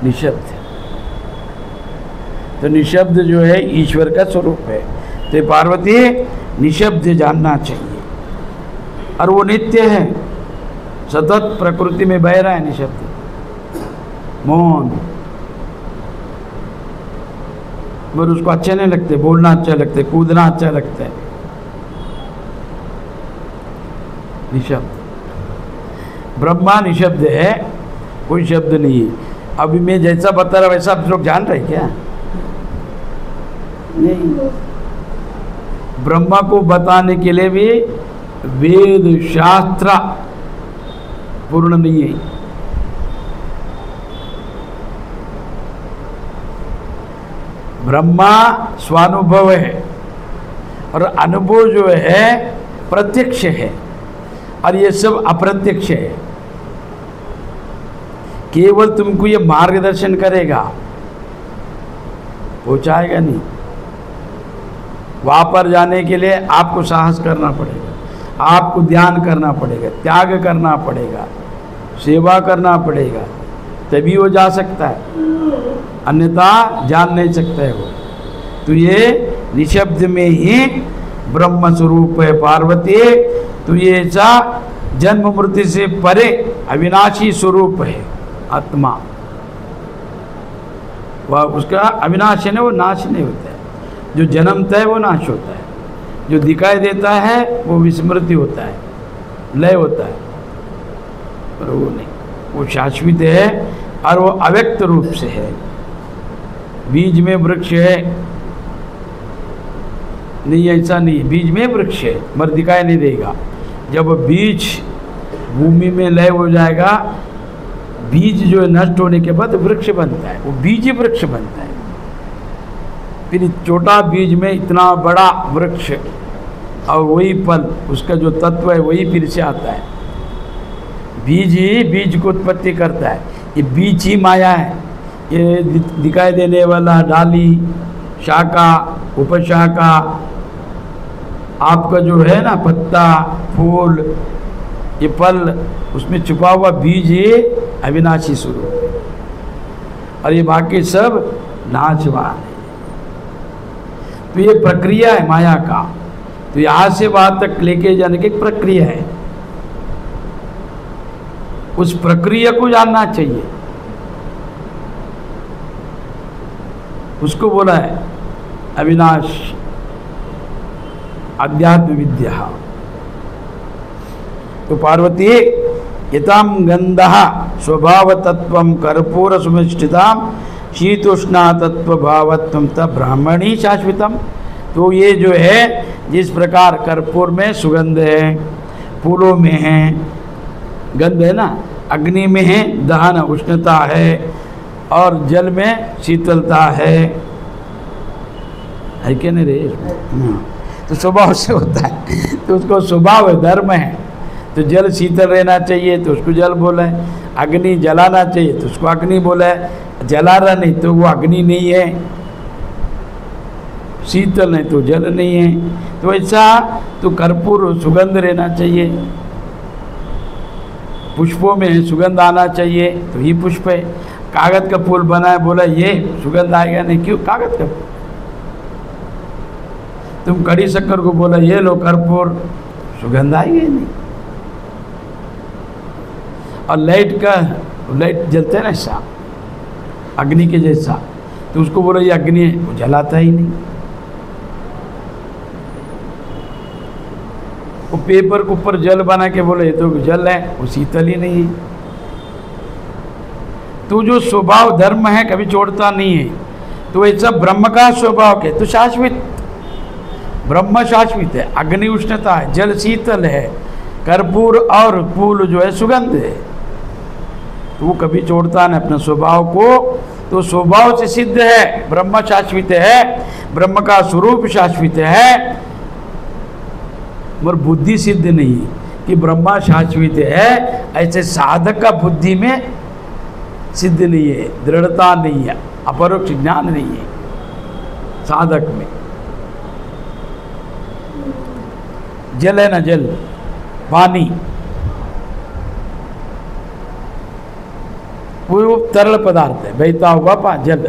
निशब्द, तो निशब्द जो है ईश्वर का स्वरूप है। तो पार्वती निशब्द जानना चाहिए, और वो नित्य है, सतत प्रकृति में बह रहा है निशब्द, मौन। पर उसको अच्छे नहीं लगते, बोलना अच्छा लगता है, कूदना अच्छा लगता है। निशब्द, ब्रह्मा निशब्द है, कोई शब्द नहीं है। अभी मैं जैसा बता रहा वैसा आप लोग जान रहे क्या? नहीं। ब्रह्मा को बताने के लिए भी वेद शास्त्र पूर्ण नहीं है। ब्रह्मा स्वानुभव है, और अनुभव जो है प्रत्यक्ष है, और ये सब अप्रत्यक्ष है। केवल तुमको ये मार्गदर्शन करेगा, पहुंचाएगा नहीं। वहां पर जाने के लिए आपको साहस करना पड़ेगा, आपको ध्यान करना पड़ेगा, त्याग करना पड़ेगा, सेवा करना पड़ेगा, तभी वो जा सकता है, अन्यथा जान नहीं सकता है वो। तो ये निशब्द में ही ब्रह्म स्वरूप है पार्वती। तो ये ऐसा जन्म मृत्यु से परे अविनाशी स्वरूप है आत्मा। वह उसका अविनाश है ना, वो नाश नहीं होता है। जो जन्मता है वो नाश होता है, जो दिखाई देता है वो विस्मृति होता है, लय होता है, पर वो नहीं, वो शाश्वत है और वो अव्यक्त रूप से है। बीज में वृक्ष है नहीं, ऐसा नहीं, बीज में वृक्ष है मगर दिखाई नहीं देगा। जब बीज भूमि में लय हो जाएगा, बीज जो है नष्ट होने के बाद वृक्ष बनता है, वो बीज ही वृक्ष बनता है। फिर छोटा बीज में इतना बड़ा वृक्ष और वही फल, उसका जो तत्व है वही फिर से आता है। बीज ही बीज को उत्पत्ति करता है, ये बीज ही माया है। ये दिखाई देने वाला डाली, शाखा, उपशाखा, आपका जो है ना पत्ता, फूल, ये फल, उसमें छुपा हुआ बीज ही अविनाशी स्वरूप है, और ये बाकी सब नाशवान है। तो ये प्रक्रिया है माया का। तो यहाँ से वहाँ तक लेके जाने की एक प्रक्रिया है, उस प्रक्रिया को जानना चाहिए। उसको बोला है अविनाश अध्यात्म विद्या। तो पार्वती यताम गंधः स्वभाव तत्वम कर्पूर सुमिष्टिताम शीतोष्णा तत्व भावत्वम तब ब्राह्मणी शाश्वतम। तो ये जो है जिस प्रकार कर्पूर में सुगंध है, फूलों में है गंध है ना, अग्नि में है दहन उष्णता है, और जल में शीतलता है क्या नहीं रे? तो स्वभाव से होता है, तो उसको स्वभाव है, धर्म है। तो जल शीतल रहना चाहिए तो उसको जल बोला है, अग्नि जलाना चाहिए तो उसको अग्नि बोला है, जला रहा नहीं तो वो अग्नि नहीं है, शीतल नहीं तो जल नहीं है। तो ऐसा तो कर्पूर सुगंध रहना चाहिए, पुष्पों में सुगंध आना चाहिए तो ये पुष्प है। कागज का फूल बना है, बोला ये सुगंध आएगा नहीं, क्यों? कागज का फूल। तुम कड़ी शक्कर को बोला ये लो कर्पूर, सुगंध आएगी नहीं। और लाइट जलते हैं ना ऐसा अग्नि के जैसा, तो उसको बोला ये अग्नि है, वो जलाता ही नहीं। वो पेपर के ऊपर जल बना के बोले ये तो जल है, वो शीतल ही नहीं है। तो जो स्वभाव धर्म है कभी छोड़ता नहीं है। तो ऐसा ब्रह्म का स्वभाव के तो शाश्वत, ब्रह्म शाश्वत है, अग्नि उष्णता है, जल शीतल है, कर्पूर और फूल जो है सुगंध है। तो वो कभी छोड़ता नहीं अपने स्वभाव को। तो स्वभाव से सिद्ध है, ब्रह्म शाश्वत है, ब्रह्म का स्वरूप शाश्वत है, और बुद्धि सिद्ध नहीं कि ब्रह्मा शाश्वत है। ऐसे साधक का बुद्धि में सिद्ध नहीं है, दृढ़ता नहीं है, अपरोक्ष ज्ञान नहीं है साधक में। जल है ना, जल पानी वो तरल पदार्थ है, बहता हुआ जल।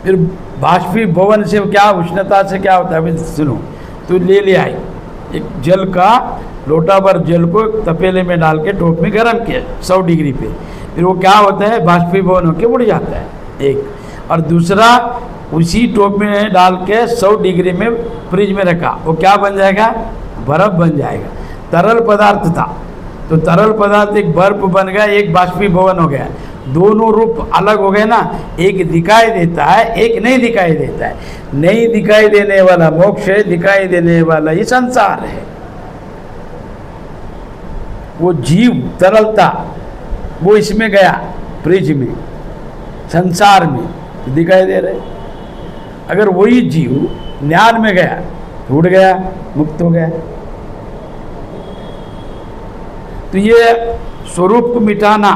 फिर बाष्पीभवन से क्या, उष्णता से क्या होता है अभी सुनो। तो ले आई एक जल का लोटा भर जल को तपेले में डाल के टोप में गर्म किया 100 डिग्री पे, फिर वो क्या होता है बाष्पीभवन होकर उड़ जाता है एक। और दूसरा उसी टोप में डाल के 100 डिग्री में फ्रिज में रखा, वो क्या बन जाएगा? बर्फ बन जाएगा। तरल पदार्थ था तो तरल पदार्थ एक बर्फ बन गया, एक बाष्पीभवन हो गया। दोनों रूप अलग हो गए ना, एक दिखाई देता है, एक नहीं दिखाई देता है। नहीं दिखाई देने वाला मोक्ष है, दिखाई देने वाला ये संसार है। वो जीव तरलता वो इसमें गया फ्रिज में, संसार में दिखाई दे रहे। अगर वही जीव ज्ञान में गया तो उड़ गया, मुक्त हो गया। तो ये स्वरूप को मिटाना,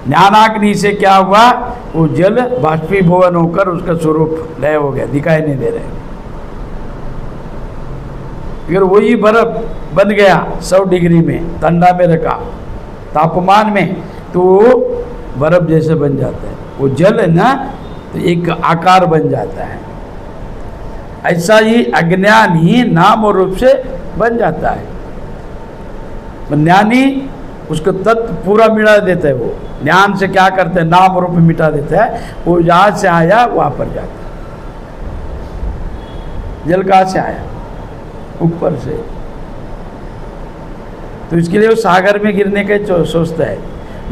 ज्ञानाग्नि से क्या हुआ? वो जल बाष्पीभवन होकर उसका स्वरूप लय हो गया, दिखाई नहीं दे रहे। अगर वही बर्फ बन गया 100 डिग्री में, ठंडा में रखा तापमान में, तो वो बर्फ जैसे बन जाता है। वो जल है ना, तो एक आकार बन जाता है। ऐसा ही अज्ञान ही नाम और रूप से बन जाता है। ज्ञानी उसको तत्व पूरा मिटा देता है। वो ज्ञान से क्या करते हैं? नाम रूप मिटा देता है। वो जहाँ से आया वहाँ पर जाता है। जल कहाँ से आया? ऊपर से। तो इसके लिए वो सागर में गिरने का सोचता है।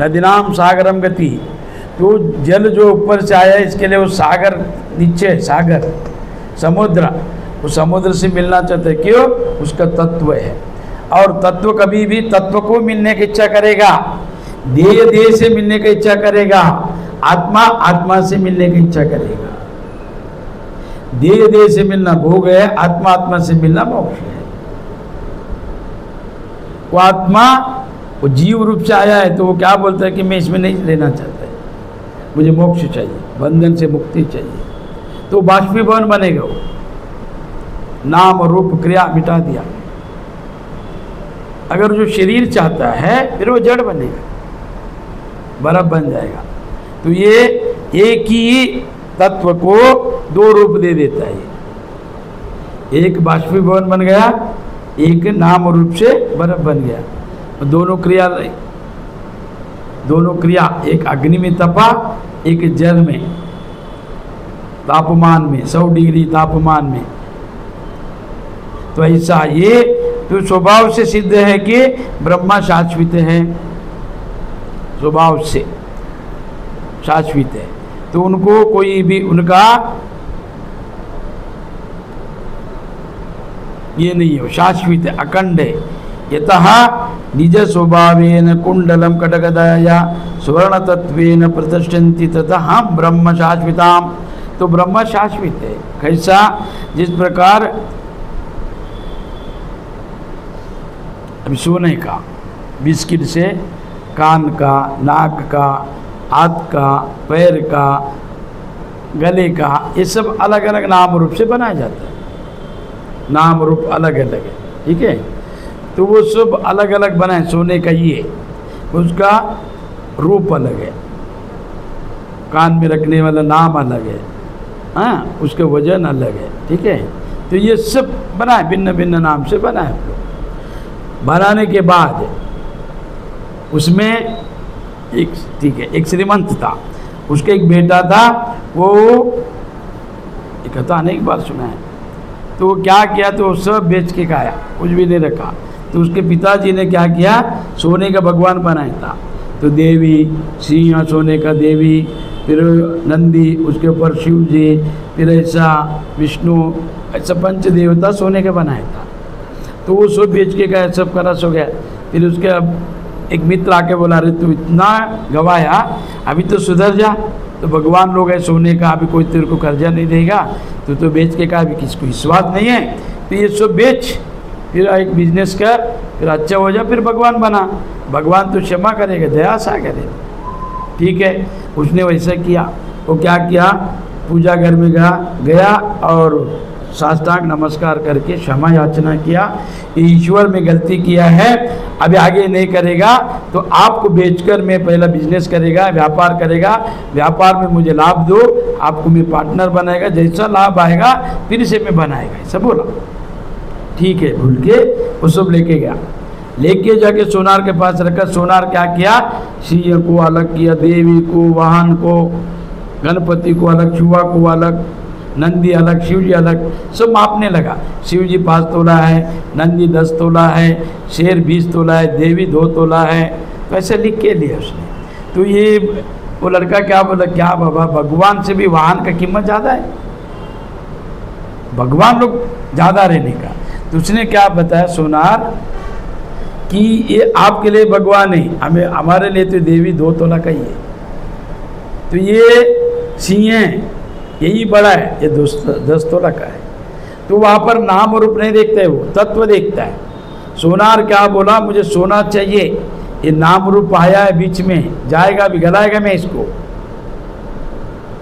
नदीनाम सागरम गति। तो जल जो ऊपर से आया इसके लिए वो सागर नीचे, सागर समुद्र, वो समुद्र से मिलना चाहते हैं। क्यों? उसका तत्व है। और तत्व कभी भी तत्व को मिलने की इच्छा करेगा, देह देह से मिलने की इच्छा करेगा, आत्मा आत्मा से मिलने की इच्छा करेगा। देह देह से मिलना भोग है, आत्मा आत्मा से मिलना मोक्ष है। वो आत्मा वो जीव रूप से आया है तो वो क्या बोलता है कि मैं इसमें नहीं लेना चाहता है, मुझे मोक्ष चाहिए, बंधन से मुक्ति चाहिए। तो बाष्पीभवन बनेगा, वो नाम रूप क्रिया मिटा दिया। अगर जो शरीर चाहता है फिर वो जड़ बनेगा, बर्फ बन जाएगा। तो ये एक ही तत्व को दो रूप दे देता है। एक बाष्पीभवन बन गया, एक नाम रूप से बर्फ बन गया। दोनों क्रिया एक अग्नि में तपा, एक जल में तापमान में 100 डिग्री तापमान में। तो ऐसा ये तो स्वभाव से सिद्ध है कि ब्रह्मा शाश्वत है, स्वभाव से शाश्वत है। तो उनको कोई भी उनका ये नहीं है, शाश्वत है, अखंड है। यतः निज स्वभावेन कुंडलम कटगदाया स्वर्ण तत्वेन प्रतिष्ठन्ति तथा हम ब्रह्म शाश्वताम। तो ब्रह्म शाश्वत है। कैसा? जिस प्रकार अभी सोने का बिस्किट से कान का, नाक का, हाथ का, पैर का, गले का, ये सब अलग अलग नाम रूप से बनाया जाता है। नाम रूप अलग अलग है, ठीक है। तो वो सब अलग अलग बनाए। सोने का ये उसका रूप अलग है, कान में रखने वाला नाम अलग है, हाँ, उसका वजन अलग है, ठीक है। तो ये सब बनाए, भिन्न भिन्न नाम से बनाए। बनाने के बाद उसमें एक, ठीक है, एक श्रीमंत था, उसके एक बेटा था, वो एक कथा अनेक बार सुना है। तो वो क्या किया, तो सब बेच के खाया, कुछ भी नहीं रखा। तो उसके पिताजी ने क्या किया, सोने का भगवान बनाया था। तो देवी सिंह, सोने का देवी, फिर नंदी, उसके ऊपर शिव जी, फिर ऐसा विष्णु, ऐसा पंच देवता सोने का बनाया था। तो वो सब बेच के गया, सब का रस हो गया। फिर उसके अब एक मित्र आके बोला, अरे तू इतना गवाया, अभी तो सुधर जा। तो भगवान लोग है सोने का, अभी कोई तेरे को कर्जा नहीं देगा, तो बेच के का अभी किसको विश्वास नहीं है, तो ये सब बेच, फिर एक बिजनेस कर, फिर अच्छा हो जा, फिर भगवान बना। भगवान तो क्षमा करेगा, दया सा करेगा, ठीक है। उसने वैसा किया। वो क्या किया, पूजा घर में गया और साष्टांग नमस्कार करके क्षमा याचना किया, ईश्वर में गलती किया है, अभी आगे नहीं करेगा। तो आपको बेचकर मैं पहला बिजनेस करेगा, व्यापार करेगा, व्यापार में मुझे लाभ दो, आपको मैं पार्टनर बनाएगा, जैसा लाभ आएगा फिर से मैं बनाएगा, ऐसा बोला। ठीक है, भूल के वो सब लेके गया। लेके जाके सोनार के पास रखा। सोनार क्या किया, सिंह को अलग किया, देवी को, वाहन को, गणपति को अलग, चूहा को अलग, नंदी अलग, शिव जी अलग, सब मापने लगा। शिव जी 5 तोला है, नंदी 10 तोला है, शेर 20 तोला है, देवी 2 तोला है। तो ऐसे लिख के लिया उसने। तो ये वो लड़का क्या बोला, क्या बाबा, भगवान से भी वाहन का कीमत ज़्यादा है, भगवान लोग ज़्यादा रहने का। तो उसने क्या बताया सोनार कि ये आपके लिए भगवान है, हमें, हमारे लिए तो देवी 2 तोला का ही है। तो ये सिंह है, यही बड़ा है, ये 10 तोला का है। तो वहाँ पर नाम रूप नहीं देखता है, वो तत्व देखता है। सोनार क्या बोला, मुझे सोना चाहिए, ये नाम रूप आया है बीच में, जाएगा भी, गलाएगा मैं इसको।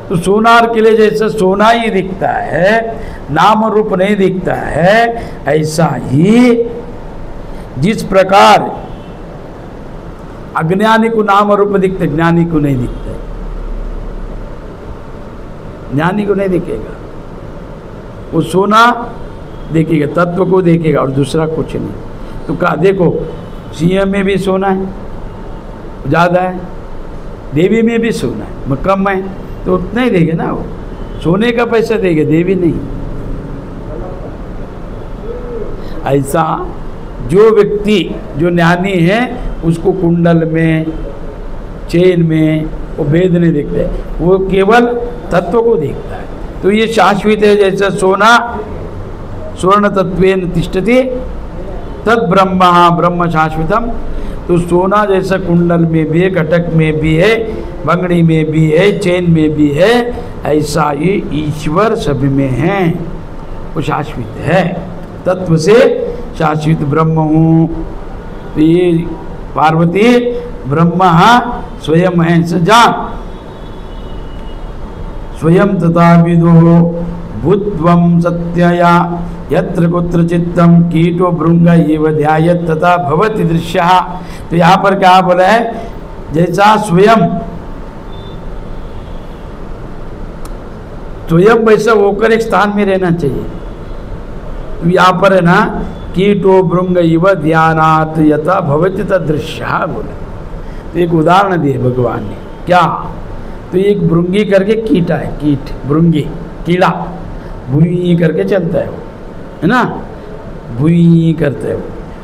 तो सोनार के लिए जैसे सोना ही दिखता है, नाम रूप नहीं दिखता है, ऐसा ही जिस प्रकार अज्ञानी को नाम रूप दिखता है, ज्ञानी को नहीं दिखता है। ज्ञानी को नहीं दिखेगा, वो सोना देखेगा, तत्व को देखेगा और दूसरा कुछ नहीं। तो कहा देखो, सिंह में भी सोना है ज़्यादा है, देवी में भी सोना है कम है, तो उतना ही देगा ना, वो सोने का पैसा देगा, देवी नहीं। ऐसा जो व्यक्ति जो ज्ञानी है, उसको कुंडल में, चेन में वो भेद नहीं देखता है, वो केवल तत्व को देखता है। तो ये शाश्वत है, जैसे सोना स्वर्ण तत्वेन तिष्ठति तद ब्रह्म ब्रह्म शाश्वतम। तो सोना जैसा कुंडल में भी है, कटक में भी है, बंगड़ी में भी है, चेन में भी है, ऐसा ये ईश्वर सब में है। वो शाश्वत है, तत्व से शाश्वत ब्रह्म हूँ। तो ये पार्वती ब्रह्म स्वयं है, जान स्वयं तथा विदो भूत्वं सत्यया यत्र कुत्र चित्तम कीटो भृंग एव ध्यायत तथा भवति दृश्य। तो यहाँ पर क्या बोला है, जैसा स्वयं स्वयं वैसा होकर एक स्थान में रहना चाहिए। तो यहाँ पर है ना, कीटो भृंग एव ध्यानात् यथा भवति तदृश्य बोला। तो एक उदाहरण दिए भगवान ने, क्या, तो एक भृंगी करके कीटा है, कीट भृंगी कीड़ा भुई करके चलता है ना, भुई करते हैं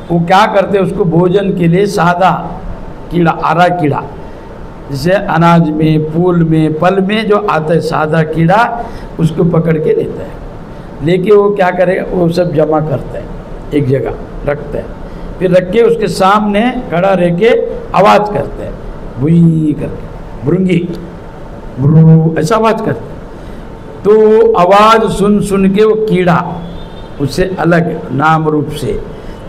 वो क्या करते हैं, उसको भोजन के लिए सादा कीड़ा, आरा कीड़ा, जैसे अनाज में, फूल में, फल में जो आता है सादा कीड़ा, उसको पकड़ के लेता है। लेके वो क्या करेगा, वो सब जमा करता है, एक जगह रखता है, फिर रख के उसके सामने खड़ा रह के आवाज़ करता है, भुई करके, भृंगी भ्रू ऐसा आवाज़ करता है। तो आवाज़ सुन सुन के वो कीड़ा उससे अलग नाम रूप से,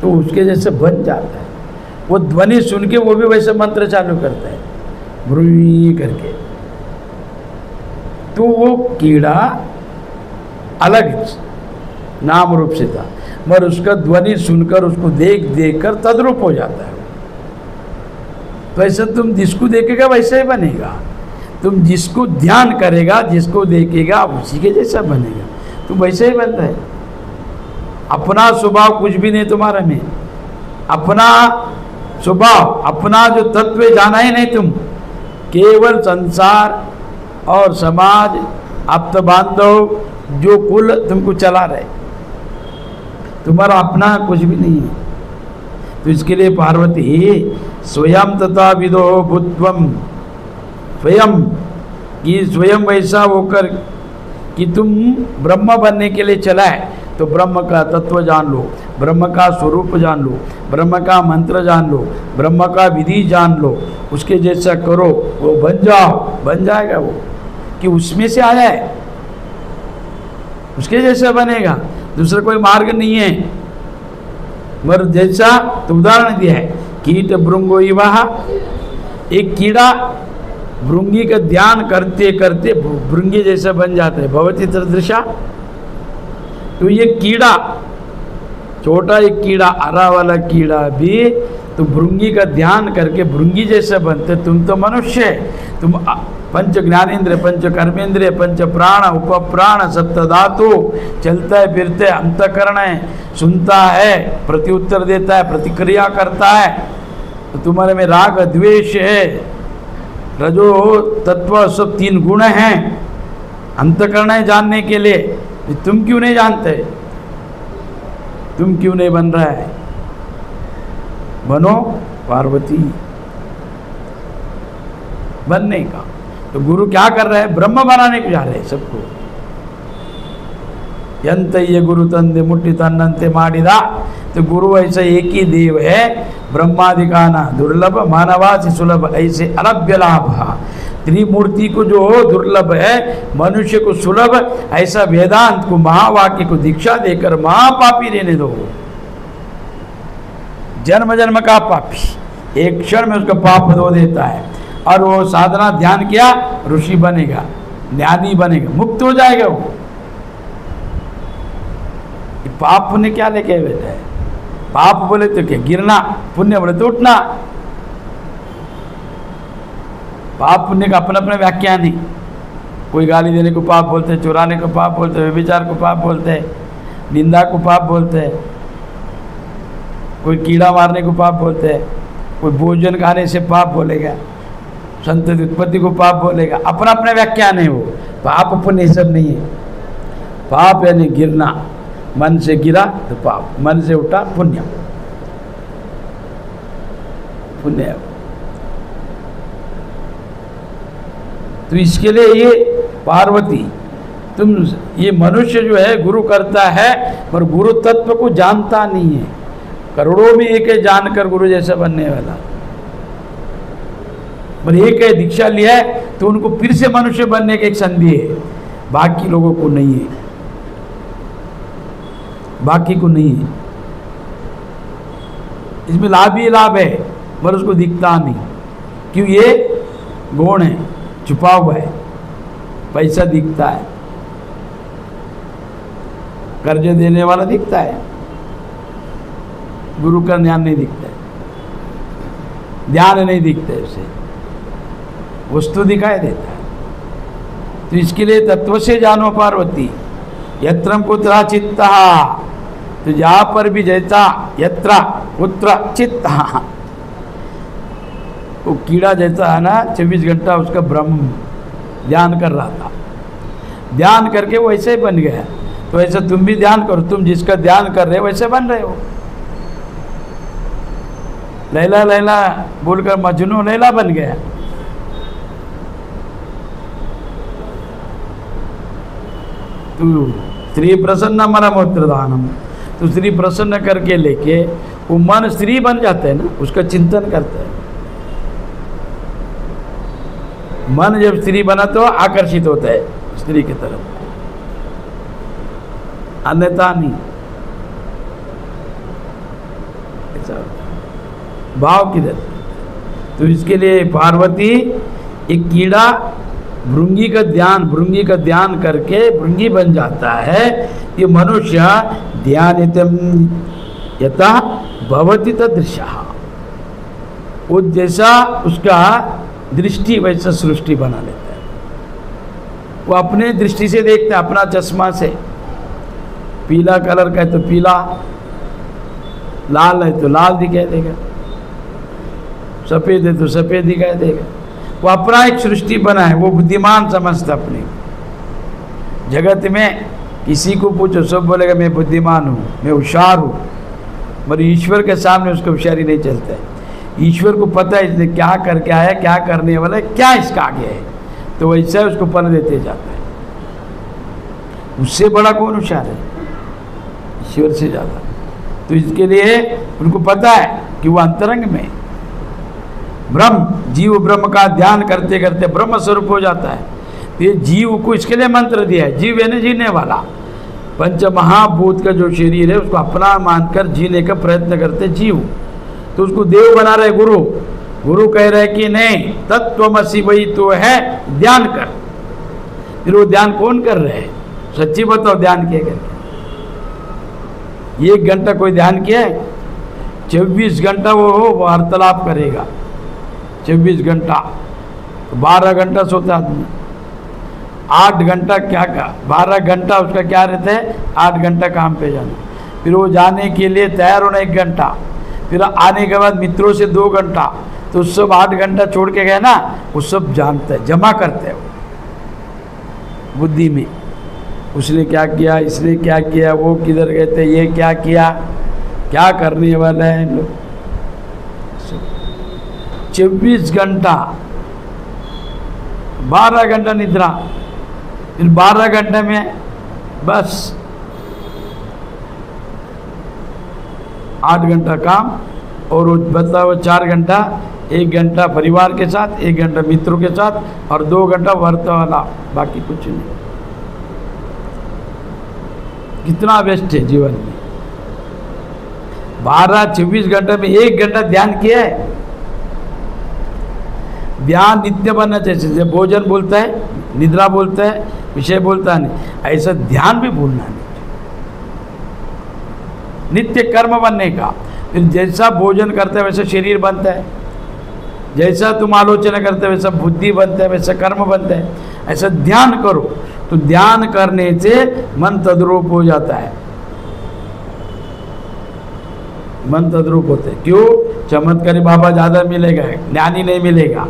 तो उसके जैसे बन जाता है। वो ध्वनि सुन के वो भी वैसे मंत्र चालू करता है, भ्रूई करके। तो वो कीड़ा अलग नाम रूप से था, मगर उसका ध्वनि सुनकर उसको देख देख कर तद्रूप हो जाता है। तो ऐसा तुम जिसको देखेगा वैसे ही बनेगा, तुम जिसको ध्यान करेगा, जिसको देखेगा उसी के जैसा बनेगा, तुम वैसे ही बनता है। अपना स्वभाव कुछ भी नहीं तुम्हारे में, अपना स्वभाव, अपना जो तत्व जाना ही नहीं तुम, केवल संसार और समाज, आप्त बांधव, जो कुल तुमको चला रहे, तुम्हारा अपना कुछ भी नहीं है। तो इसके लिए पार्वती स्वयं तथा विदो भूत्वम, स्वयं कि स्वयं वैसा होकर कि तुम ब्रह्म बनने के लिए चला है, तो ब्रह्म का तत्व जान लो, ब्रह्म का स्वरूप जान लो, ब्रह्म का मंत्र जान लो, ब्रह्म का विधि जान लो, उसके जैसा करो, वो बन जाओ, बन जाएगा वो, कि उसमें से आया है, उसके जैसा बनेगा, दूसरा कोई मार्ग नहीं है। मगर जैसा तो उदाहरण दिया है, कीट भृंगो इवाह, एक कीड़ा भृंगी का ध्यान करते करते भृंगी जैसा बन जाता है, भवती तदृशा। तो ये कीड़ा, छोटा एक कीड़ा, हरा वाला कीड़ा भी तो भृंगी का ध्यान करके भृंगी जैसा बनते। तुम तो मनुष्य है, तुम पंच ज्ञानेन्द्र, पंच कर्मेंद्रिय, पंच प्राण, उप प्राण, सप्त धातु, चलता है फिरते है, अंतकरण है, सुनता है, प्रत्युत्तर देता है, प्रतिक्रिया करता है। तो तुम्हारे में राग द्वेष है, रजो तत्व, सब तीन गुण हैं, अंतकरण है जानने के लिए। तुम क्यों नहीं जानते, तुम क्यों नहीं बन रहा है, बनो पार्वती बनने का। तो गुरु क्या कर रहे हैं, ब्रह्म बनाने को जा रहे हैं सबको। यंतय्य गुरु तंदे मुट्ठी तन्नंते माडिदा। तो गुरु ऐसा एक ही देव है, ब्रह्मादिकाना दुर्लभ, मानवासी सुलभ, ऐसे अलभ्य लाभ। त्रिमूर्ति को जो दुर्लभ है, मनुष्य को सुलभ, ऐसा वेदांत को, महावाक्य को दीक्षा देकर महापापी रहने दो। जन्म जन्म का पापी एक क्षण में उसका पाप धो देता है, और वो साधना ध्यान किया, ऋषि बनेगा, ज्ञानी बनेगा, मुक्त हो जाएगा वो। पाप पुण्य क्या लेके बैठा है, पाप बोले तो क्या गिरना, पुण्य बोले तो उठना। पाप पुण्य का अपना अपना व्याख्या नहीं। कोई गाली देने को पाप बोलते हैं, चुराने को पाप बोलते हैं, व्यभिचार को पाप बोलते हैं, निंदा को पाप बोलते हैं, कोई कीड़ा मारने को पाप बोलते हैं, कोई भोजन खाने से पाप बोलेगा, संतति उत्पत्ति को पाप बोलेगा। अपना अपना व्याख्यान है वो। पाप पुण्य सब नहीं है। पाप यानी गिरना, मन से गिरा तो पाप, मन से उठा पुण्य, पुण्य। तो इसके लिए ये पार्वती, तुम ये मनुष्य जो है गुरु करता है, पर गुरु तत्व को जानता नहीं है। करोड़ों में एक है जानकर गुरु जैसा बनने वाला, पर एक है दीक्षा लिया है तो उनको फिर से मनुष्य बनने की एक संधि है, बाकी लोगों को नहीं है, बाकी को नहीं है। इसमें लाभ ही लाभ है, पर उसको दिखता नहीं, क्यों? ये गुण है, छुपा हुआ है। पैसा दिखता है, कर्ज देने वाला दिखता है, गुरु का ज्ञान नहीं दिखता है, ध्यान नहीं दिखता है, उसे वस्तु दिखाई देता है। तो इसके लिए तत्व से जानो पार्वती, यत्रम कुत्र चित्ता, तो जहाँ पर भी जैसा यत्र कुत्र चित्ता, वो कीड़ा जैसा है ना, 24 घंटा उसका ब्रह्म ध्यान कर रहा था, ध्यान करके वो ऐसे ही बन गया। तो ऐसा तुम भी ध्यान करो, तुम जिसका ध्यान कर रहे हो वैसे बन रहे हो। लैला लैला बोलकर मजनू लैला बन गया। तो स्त्री प्रसन्न मलमूत्र दानम, तो स्त्री प्रसन्न करके लेके वो मन स्त्री बन जाता है ना, उसका चिंतन करता है। मन जब स्त्री बना तो आकर्षित होता है स्त्री की तरफ, अन्यथा नहीं। ऐसा भाव किधर? तो इसके लिए पार्वती एक कीड़ा भृंगी का ध्यान करके भृंगी बन जाता है। ये मनुष्य ध्यानितम यथा भवति तदृशः, वो जैसा उसका दृष्टि वैसा सृष्टि बना लेता है। वो अपने दृष्टि से देखता है, अपना चश्मा से। पीला कलर का है तो पीला, लाल है तो लाल दिखाई देगा, सफ़ेद है तो सफ़ेद दिखाई देगा। वो अपना एक सृष्टि बना है, वो बुद्धिमान समझता अपने। जगत में किसी को पूछो सब बोलेगा मैं बुद्धिमान हूँ, मैं होशियार हूँ, मगर ईश्वर के सामने उसका होशियारी नहीं चलता है। ईश्वर को पता है इसने क्या करके आया, क्या करने वाला है, क्या इसका आगे है, तो वैसा उसको फल देते जाता है। उससे बड़ा कौन होशियार है? ईश्वर से ज़्यादा। तो इसके लिए उनको पता है कि वो अंतरंग में ब्रह्म, जीव ब्रह्म का ध्यान करते करते ब्रह्म स्वरूप हो जाता है। तो ये जीव को इसके लिए मंत्र दिया है, जीव यानी जीने वाला। पंच महाभूत का जो शरीर है उसको अपना मानकर जीने का प्रयत्न करते जीव। तो उसको देव बना रहे गुरु। गुरु कह रहे कि नहीं, तत्वमसि वही तो है, ध्यान कर। फिर वो ध्यान कौन कर रहे हैं? सच्ची बताओ, ध्यान किया करके 1 घंटा कोई ध्यान किया है? 24 घंटा वो वार्तालाप करेगा। 24 घंटा तो 12 घंटा सोता आदमी, 8 घंटा क्या का 12 घंटा उसका क्या रहता है? 8 घंटा काम पे जाना, फिर वो जाने के लिए तैयार होना 1 घंटा, फिर आने के बाद मित्रों से 2 घंटा। तो सब 8 घंटा छोड़ के गए ना, वो सब जानता है, जमा करते हैं वो बुद्धि में। उसने क्या किया, इसने क्या किया, वो किधर गए थे, ये क्या किया, क्या करने वाला है लोग। 24 घंटा, 12 घंटा निद्रा, फिर 12 घंटे में बस 8 घंटा काम, और बताओ 4 घंटा, 1 घंटा परिवार के साथ, 1 घंटा मित्रों के साथ, और 2 घंटा वार्तालाप, बाकी कुछ नहीं। कितना व्यस्त है जीवन में। 12-24 घंटे में 1 घंटा ध्यान किया है। ध्यान नित्य बनना चाहिए। जैसे भोजन बोलता है, निद्रा बोलता है, विषय बोलता नहीं, ऐसा ध्यान भी भूलना नहीं। नित्य कर्म बनने का। फिर जैसा भोजन करते हैं वैसा शरीर बनता है, जैसा तुम आलोचना करते हो वैसा बुद्धि बनता है, वैसा कर्म बनता है। ऐसा ध्यान करो, तो ध्यान करने से मन तद्रूप हो जाता है। मन तद्रूप होते हैं। क्यों? चमत्कारी बाबा ज़्यादा मिलेगा, ज्ञानी नहीं मिलेगा।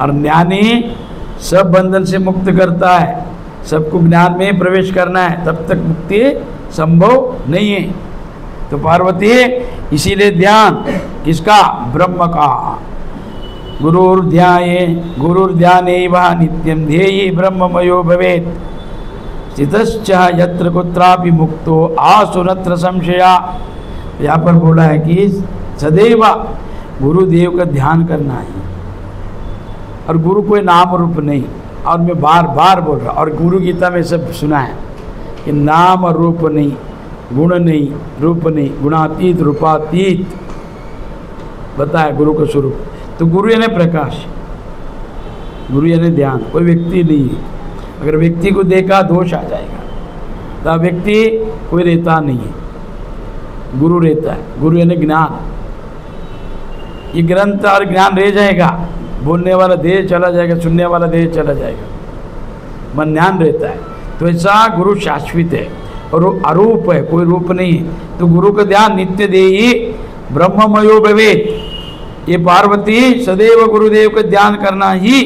और ज्ञानी सब बंधन से मुक्त करता है, सबको ज्ञान में प्रवेश करना है, तब तक मुक्ति संभव नहीं है। तो पार्वती इसीलिए ध्यान किसका? ब्रह्म का। गुरुर्ध्याने वह नित्यम ध्येयी ब्रह्ममयो भवेत् स्थितश्च यत्र कुत्रापि मुक्तो आसुनत्र संशया। यहाँ पर बोला है कि सदैव गुरुदेव का ध्यान करना है। और गुरु कोई नाम रूप नहीं, और मैं बार बार बोल रहा, और गुरु गीता में सब सुना है कि नाम रूप नहीं, गुण नहीं, रूप नहीं, गुणातीत रूपातीत बताया गुरु का स्वरूप। तो गुरु यानी प्रकाश, गुरु यानी ध्यान, कोई व्यक्ति नहीं है। अगर व्यक्ति को देखा दोष आ जाएगा, तो व्यक्ति कोई रहता नहीं है, गुरु रहता है। गुरु यानी ज्ञान, ये ग्रंथ और ज्ञान रह जाएगा, बोलने वाला देह चला जाएगा, सुनने वाला देह चला जाएगा, मन ध्यान रहता है। तो ऐसा गुरु शाश्वत है और वो अरूप है, कोई रूप नहीं है। तो गुरु का ध्यान नित्य देही ब्रह्ममयो भवेत्। ये पार्वती सदैव गुरुदेव का ध्यान करना ही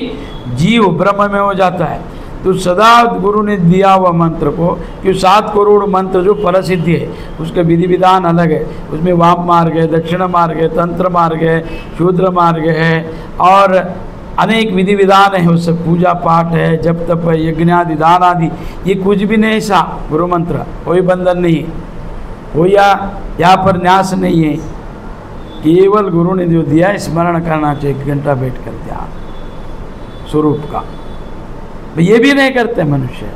जीव ब्रह्म में हो जाता है। तो सदा गुरु ने दिया हुआ मंत्र को, कि 7 करोड़ मंत्र जो फल सिद्धि है उसके विधि विधान अलग है। उसमें वाम मार्ग है, दक्षिण मार्ग है, तंत्र मार्ग है, शूद्र मार्ग है, और अनेक विधि विधान है। उससे पूजा पाठ है, जप तप है, यज्ञादि दान आदि, ये कुछ भी नहीं सा गुरु मंत्र, कोई बंधन नहीं, कोई यहाँ पर न्यास नहीं है। केवल गुरु ने जो दिया स्मरण करना चाहिए, 1 घंटा बैठ कर ध्यान स्वरूप का। ये भी नहीं करते मनुष्य।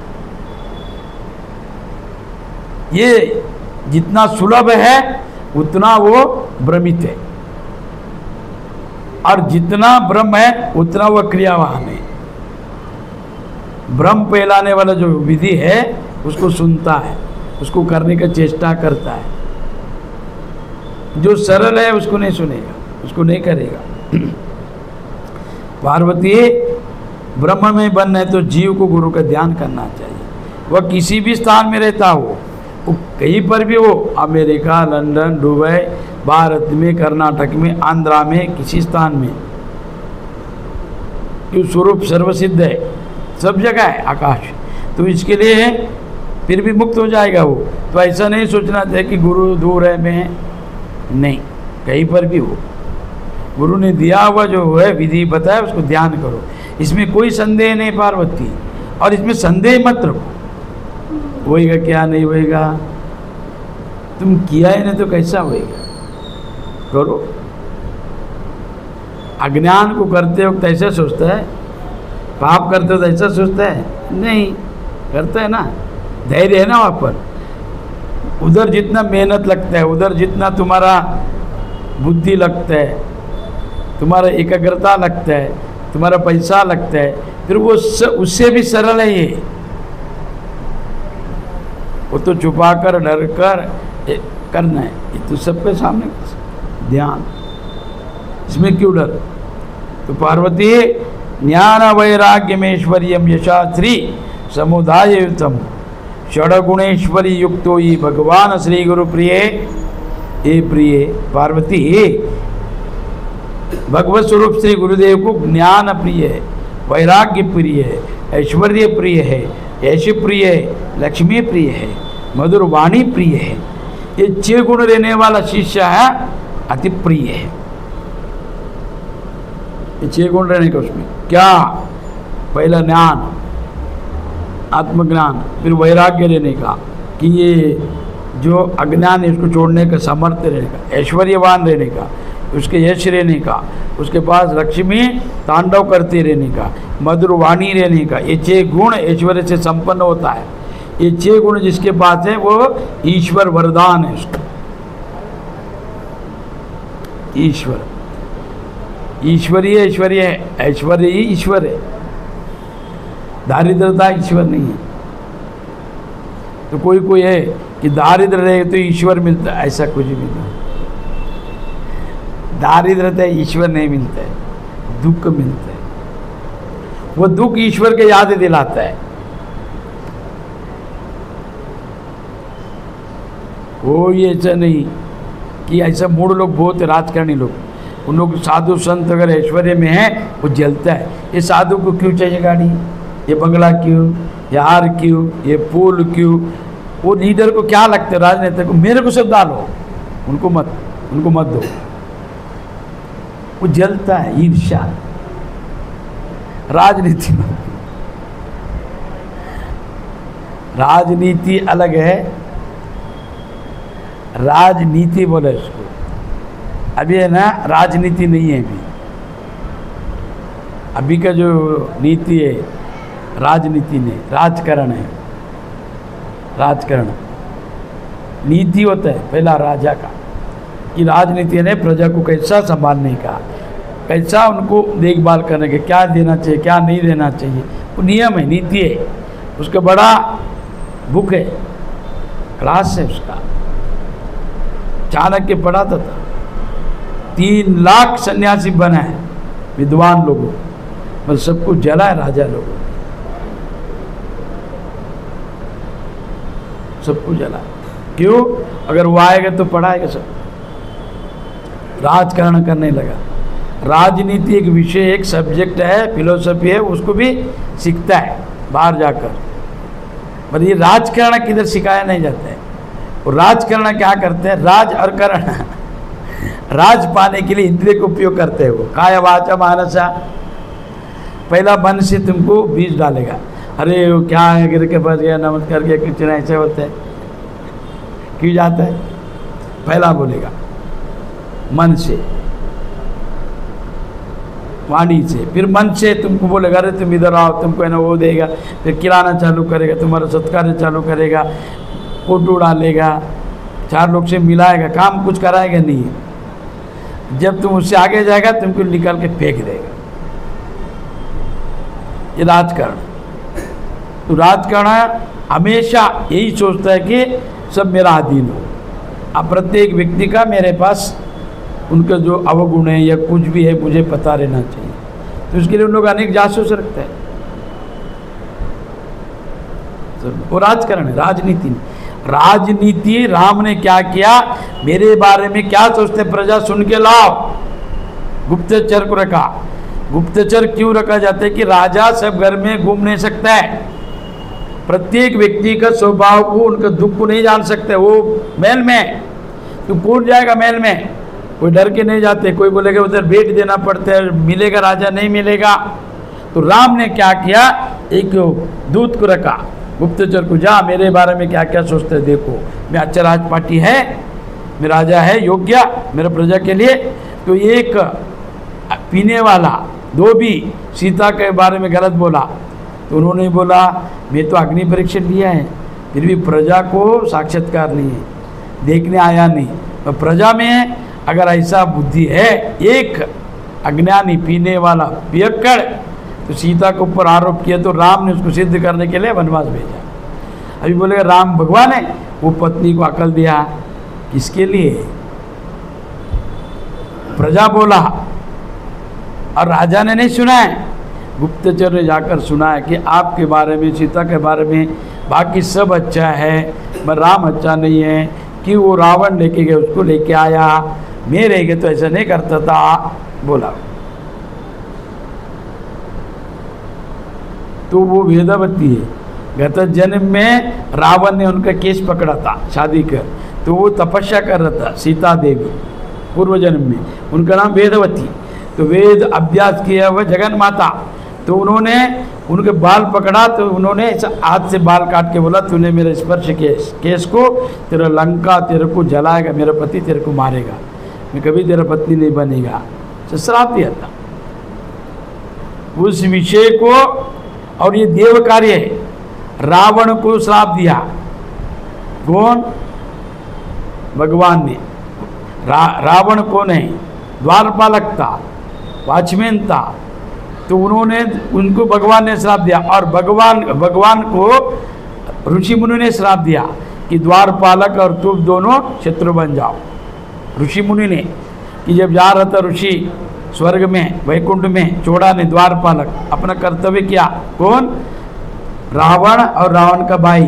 ये जितना सुलभ है उतना वो भ्रमित है, और जितना ब्रह्म है उतना वह क्रियावान है। ब्रह्म फैलाने वाला जो विधि है उसको सुनता है, उसको करने का चेष्टा करता है। जो सरल है उसको नहीं सुनेगा, उसको नहीं करेगा। पार्वती ब्रह्म में बनना है तो जीव को गुरु का ध्यान करना चाहिए। वह किसी भी स्थान में रहता हो, वो कहीं पर भी हो, अमेरिका, लंदन, दुबई, भारत में, कर्नाटक में, आंध्रा में, किसी स्थान में, क्यों स्वरूप सर्वसिद्ध है, सब जगह है आकाश। तो इसके लिए फिर भी मुक्त हो जाएगा वो। तो ऐसा नहीं सोचना चाहिए कि गुरु दूर है, मैं नहीं, कहीं पर भी हो, गुरु ने दिया हुआ जो है विधि बताया उसको ध्यान करो। इसमें कोई संदेह नहीं पार्वती, और इसमें संदेह मत रखो होएगा क्या नहीं होएगा, तुम किया है नहीं तो कैसा होएगा, करो। अज्ञान को करते वक्त ऐसा सोचता है, पाप करते वक्त ऐसा सोचता है, नहीं करता है ना, धैर्य है ना वहाँ पर। उधर जितना मेहनत लगता है, उधर जितना तुम्हारा बुद्धि लगता है, तुम्हारा एकाग्रता लगता है, तुम्हारा पैसा लगता है, फिर वो उससे भी सरल है ये। वो तो छुपा कर डर कर करना है, ये तो सबके सामने ध्यान, इसमें क्यों डर। तो पार्वती ज्ञान वैराग्यमेश्वर्यम यशाश्री समुदाययुतम षड्गुणेश्वरी युक्तो ये भगवान श्री गुरु प्रिय। ए प्रिय पार्वती, भगवत स्वरूप श्री गुरुदेव को ज्ञान प्रिय है, वैराग्य प्रिय है, ऐश्वर्य प्रिय है, यश प्रिय है, लक्ष्मी प्रिय है, मधुर वाणी प्रिय है। ये 6 गुण रहने वाला शिष्य है, अति प्रिय है। ये 6 गुण रहने का उसमें क्या, पहला ज्ञान, आत्मज्ञान, फिर वैराग्य रहने का कि ये जो अज्ञान है उसको छोड़ने का सामर्थ्य रहने का, ऐश्वर्यवान रहने का, उसके यश रहने का, उसके पास लक्ष्मी तांडव करते रहने का, मधुर वाणी रहने का। ये 6 गुण ऐश्वर्य से संपन्न होता है। ये 6 गुण जिसके पास है वो ईश्वर वरदान है उसको। ईश्वर ईश्वरीय ऐश्वर्य है, ऐश्वर्य ही ईश्वर है, दारिद्रता ईश्वर नहीं है। तो कोई है कि दारिद्र रहे तो ईश्वर मिलता है, ऐसा कुछ भी नहीं। दारिद्रता ईश्वर नहीं मिलता है, दुख मिलता है। वो दुख ईश्वर के याद दिलाता है। कोई ऐसा नहीं कि ऐसा मूढ़ लोग बहुत राजकारणी लोग, उन लोग साधु संत अगर ऐश्वर्य में है वो जलता है। ये साधु को क्यों चाहिए गाड़ी, ये बंगला क्यों, ये हार क्यों, ये पुल क्यों। वो लीडर को क्या लगता है, राजनेता को, मेरे को सब डालो, उनको मत दो। वो जलता है, ईर्ष्या। राजनीति में राजनीति अलग है, राजनीति बोले इसको, अभी है ना राजनीति नहीं है अभी का जो नीति है राजनीति नहीं, राजकरण है। राजकरण नीति होता है पहला राजा का, कि राजनीति ने प्रजा को कैसा संभालने का, कैसा उनको देखभाल करने के, क्या देना चाहिए क्या नहीं देना चाहिए, वो नियम है, नीति है। उसका बड़ा बुक है, क्लास है उसका। चाणक्य पढ़ाता था। 3 लाख सन्यासी बनाए विद्वान लोगों, बस सब कुछ जला है राजा लोगों, सब कुछ जला। क्यों? अगर वो आएगा तो पढ़ाएगा सब। राजकारण करने लगा। राजनीति एक विषय, एक सब्जेक्ट है, फिलोसफी है, उसको भी सीखता है बाहर जाकर। पर ये राजकारण किधर सिखाया नहीं जाता है। और राजकारण क्या करते हैं? राज और करण राज पाने के लिए इंद्रिय का उपयोग करते हैं वो। काय वाचा मानसा, पहला मन से तुमको बीज डालेगा। अरे वो क्या है, गिर के बच गया, नमस्कार किया, कुछ ऐसे होते हैं, क्यों जाता है? पहला बोलेगा मन से, वाणी से, फिर मन से तुमको बोलेगा अरे तुम इधर आओ, तुमको है ना वो देगा, फिर खिलाना चालू करेगा, तुम्हारा सत्कार चालू करेगा, फोटो डालेगा, 4 लोग से मिलाएगा, काम कुछ कराएगा नहीं। जब तुम उससे आगे जाएगा तुमको निकाल के फेंक देगा। ये राजकारण। तो राजकारण हमेशा यही सोचता है कि सब मेरा अधीन हो। अब प्रत्येक व्यक्ति का मेरे पास उनका जो अवगुण है या कुछ भी है मुझे पता रहना चाहिए। तो उसके लिए उन लोग अनेक जासूस रखते हैं। वो राजकारण है, राजनीति नहीं। राजनीति राम ने क्या किया, मेरे बारे में क्या सोचते प्रजा सुन के लाओ। गुप्तचर को रखा। गुप्तचर क्यों रखा जाता है? कि राजा सब घर में घूम नहीं सकता है। प्रत्येक व्यक्ति का स्वभाव को, उनका दुख को नहीं जान सकते। वो महल में, तू कूद जाएगा महल में, कोई डर के नहीं जाते। कोई बोलेगा उधर भेंट देना पड़ता है, मिलेगा राजा नहीं मिलेगा। तो राम ने क्या किया, एक दूत को रखा, गुप्तचर को, जा मेरे बारे में क्या क्या सोचते हैं देखो, मैं अच्छा राजपाटी है, मैं राजा है योग्य मेरे प्रजा के लिए। तो एक पीने वाला धोबी सीता के बारे में गलत बोला, तो उन्होंने बोला मैं तो अग्नि परीक्षण दिया है, फिर भी प्रजा को साक्षात्कार नहीं है, देखने आया नहीं। तो प्रजा में अगर ऐसा बुद्धि है, एक अज्ञानी पीने वाला पियक्कड़, तो सीता के ऊपर आरोप किया, तो राम ने उसको सिद्ध करने के लिए वनवास भेजा। अभी बोलेगा राम भगवान है, वो पत्नी को अकल दिया, किसके लिए? प्रजा बोला और राजा ने नहीं सुना है। गुप्तचर ने जाकर सुना है कि आपके बारे में, सीता के बारे में बाकी सब अच्छा है, पर राम अच्छा नहीं है, कि वो रावण लेके गया, उसको लेके आया, मैं रह गए तो ऐसा नहीं करता था, बोला। तो वो वेदवती है। गत जन्म में रावण ने उनका केस पकड़ा था शादी कर, तो वो तपस्या कर रहा था, सीता देवी पूर्व जन्म में, उनका नाम वेदवती। तो वेद अभ्यास किया हुआ जगन माता, तो उन्होंने उनके बाल पकड़ा, तो उन्होंने हाथ से बाल काट के बोला तूने मेरे स्पर्श केस को, तेरा लंका तेरे को जलाएगा, मेरा पति तेरे को मारेगा, मैं कभी तेरा पत्नी नहीं बनेगा। तो श्राप दिया था उस विषय को। और ये देव कार्य है। रावण को श्राप दिया कौन? भगवान ने। रावण कौन है? द्वारपालक था, वॉचमैन था, तो उन्होंने, उनको भगवान ने श्राप दिया। और भगवान को ऋषि मुनि ने श्राप दिया कि द्वारपालक और तुम दोनों शत्रु बन जाओ। ऋषि मुनि ने, कि जब जा रहा था ऋषि स्वर्ग में, वैकुंठ में, चोड़ा ने द्वारपालक अपना कर्तव्य किया। कौन? रावण और रावण का भाई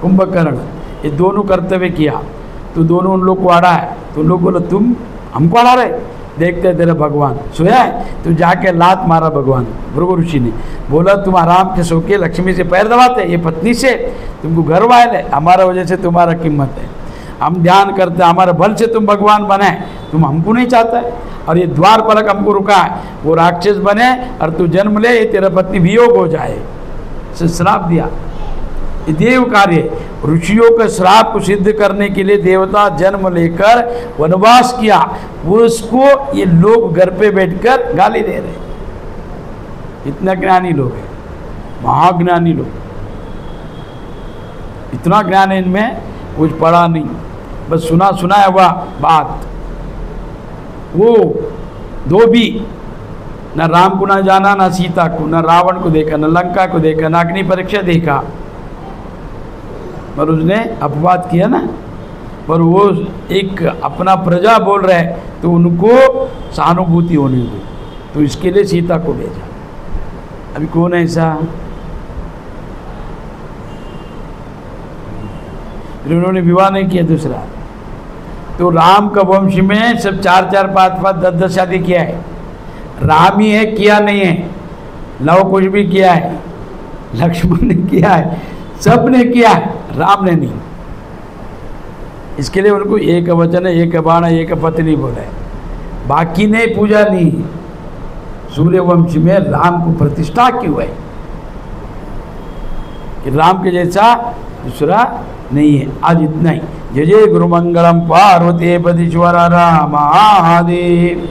कुंभकर्ण, ये दोनों कर्तव्य किया। तो दोनों उन लोग को आड़ा है, तो उन लोग बोला तुम हमको आड़ा रहे, देखते तेरा भगवान सोया है। तो जाके लात मारा भगवान। भृगु ऋषि ने बोला तुम आराम से सो के लक्ष्मी से पैर दबाते, ये पत्नी से तुमको गर्व आयल है, हमारा वजह से तुम्हारा कीमत है, हम ध्यान करते हैं, हमारे बल से तुम भगवान बने, तुम हमको नहीं चाहता है। और ये द्वारपालक हमको रुका है, वो राक्षस बने और तू जन्म ले, तेरा पत्नी वियोग हो जाए, से श्राप दिया। ये देव कार्य। ऋषियों के श्राप को सिद्ध करने के लिए देवता जन्म लेकर वनवास किया, उसको ये लोग घर पे बैठकर गाली दे रहे। इतना ज्ञानी लोग हैं, महाज्ञानी लोग, इतना ज्ञान है इनमें, कुछ पढ़ा नहीं, बस सुना सुना है वह बात। वो दो भी, न राम को ना जाना, न सीता को, न रावण को देखा, न लंका को देखा, न अग्नि परीक्षा देखा, पर उसने अपवाद किया ना। पर वो एक अपना प्रजा बोल रहे तो उनको सहानुभूति होनी हुई, तो इसके लिए सीता को भेजा। अभी कौन है ऐसा? फिर उन्होंने विवाह नहीं किया दूसरा। तो राम का वंश में सब 4-4, 5-5, 10-10 शादी किया है। राम ही है, किया नहीं है। लव कुछ भी किया है, लक्ष्मण ने किया है, सब ने किया है, राम ने नहीं। इसके लिए उनको एक वचन है, एक बाण है, एक पत्नी बोला है, बाकी ने पूजा नहीं। सूर्यवंश में राम को प्रतिष्ठा क्यों है कि राम के जैसा दूसरा नहीं है। आज इतना ही। जय जय गुरु मंगलम पार्वती पतिश्वर राम महादेव।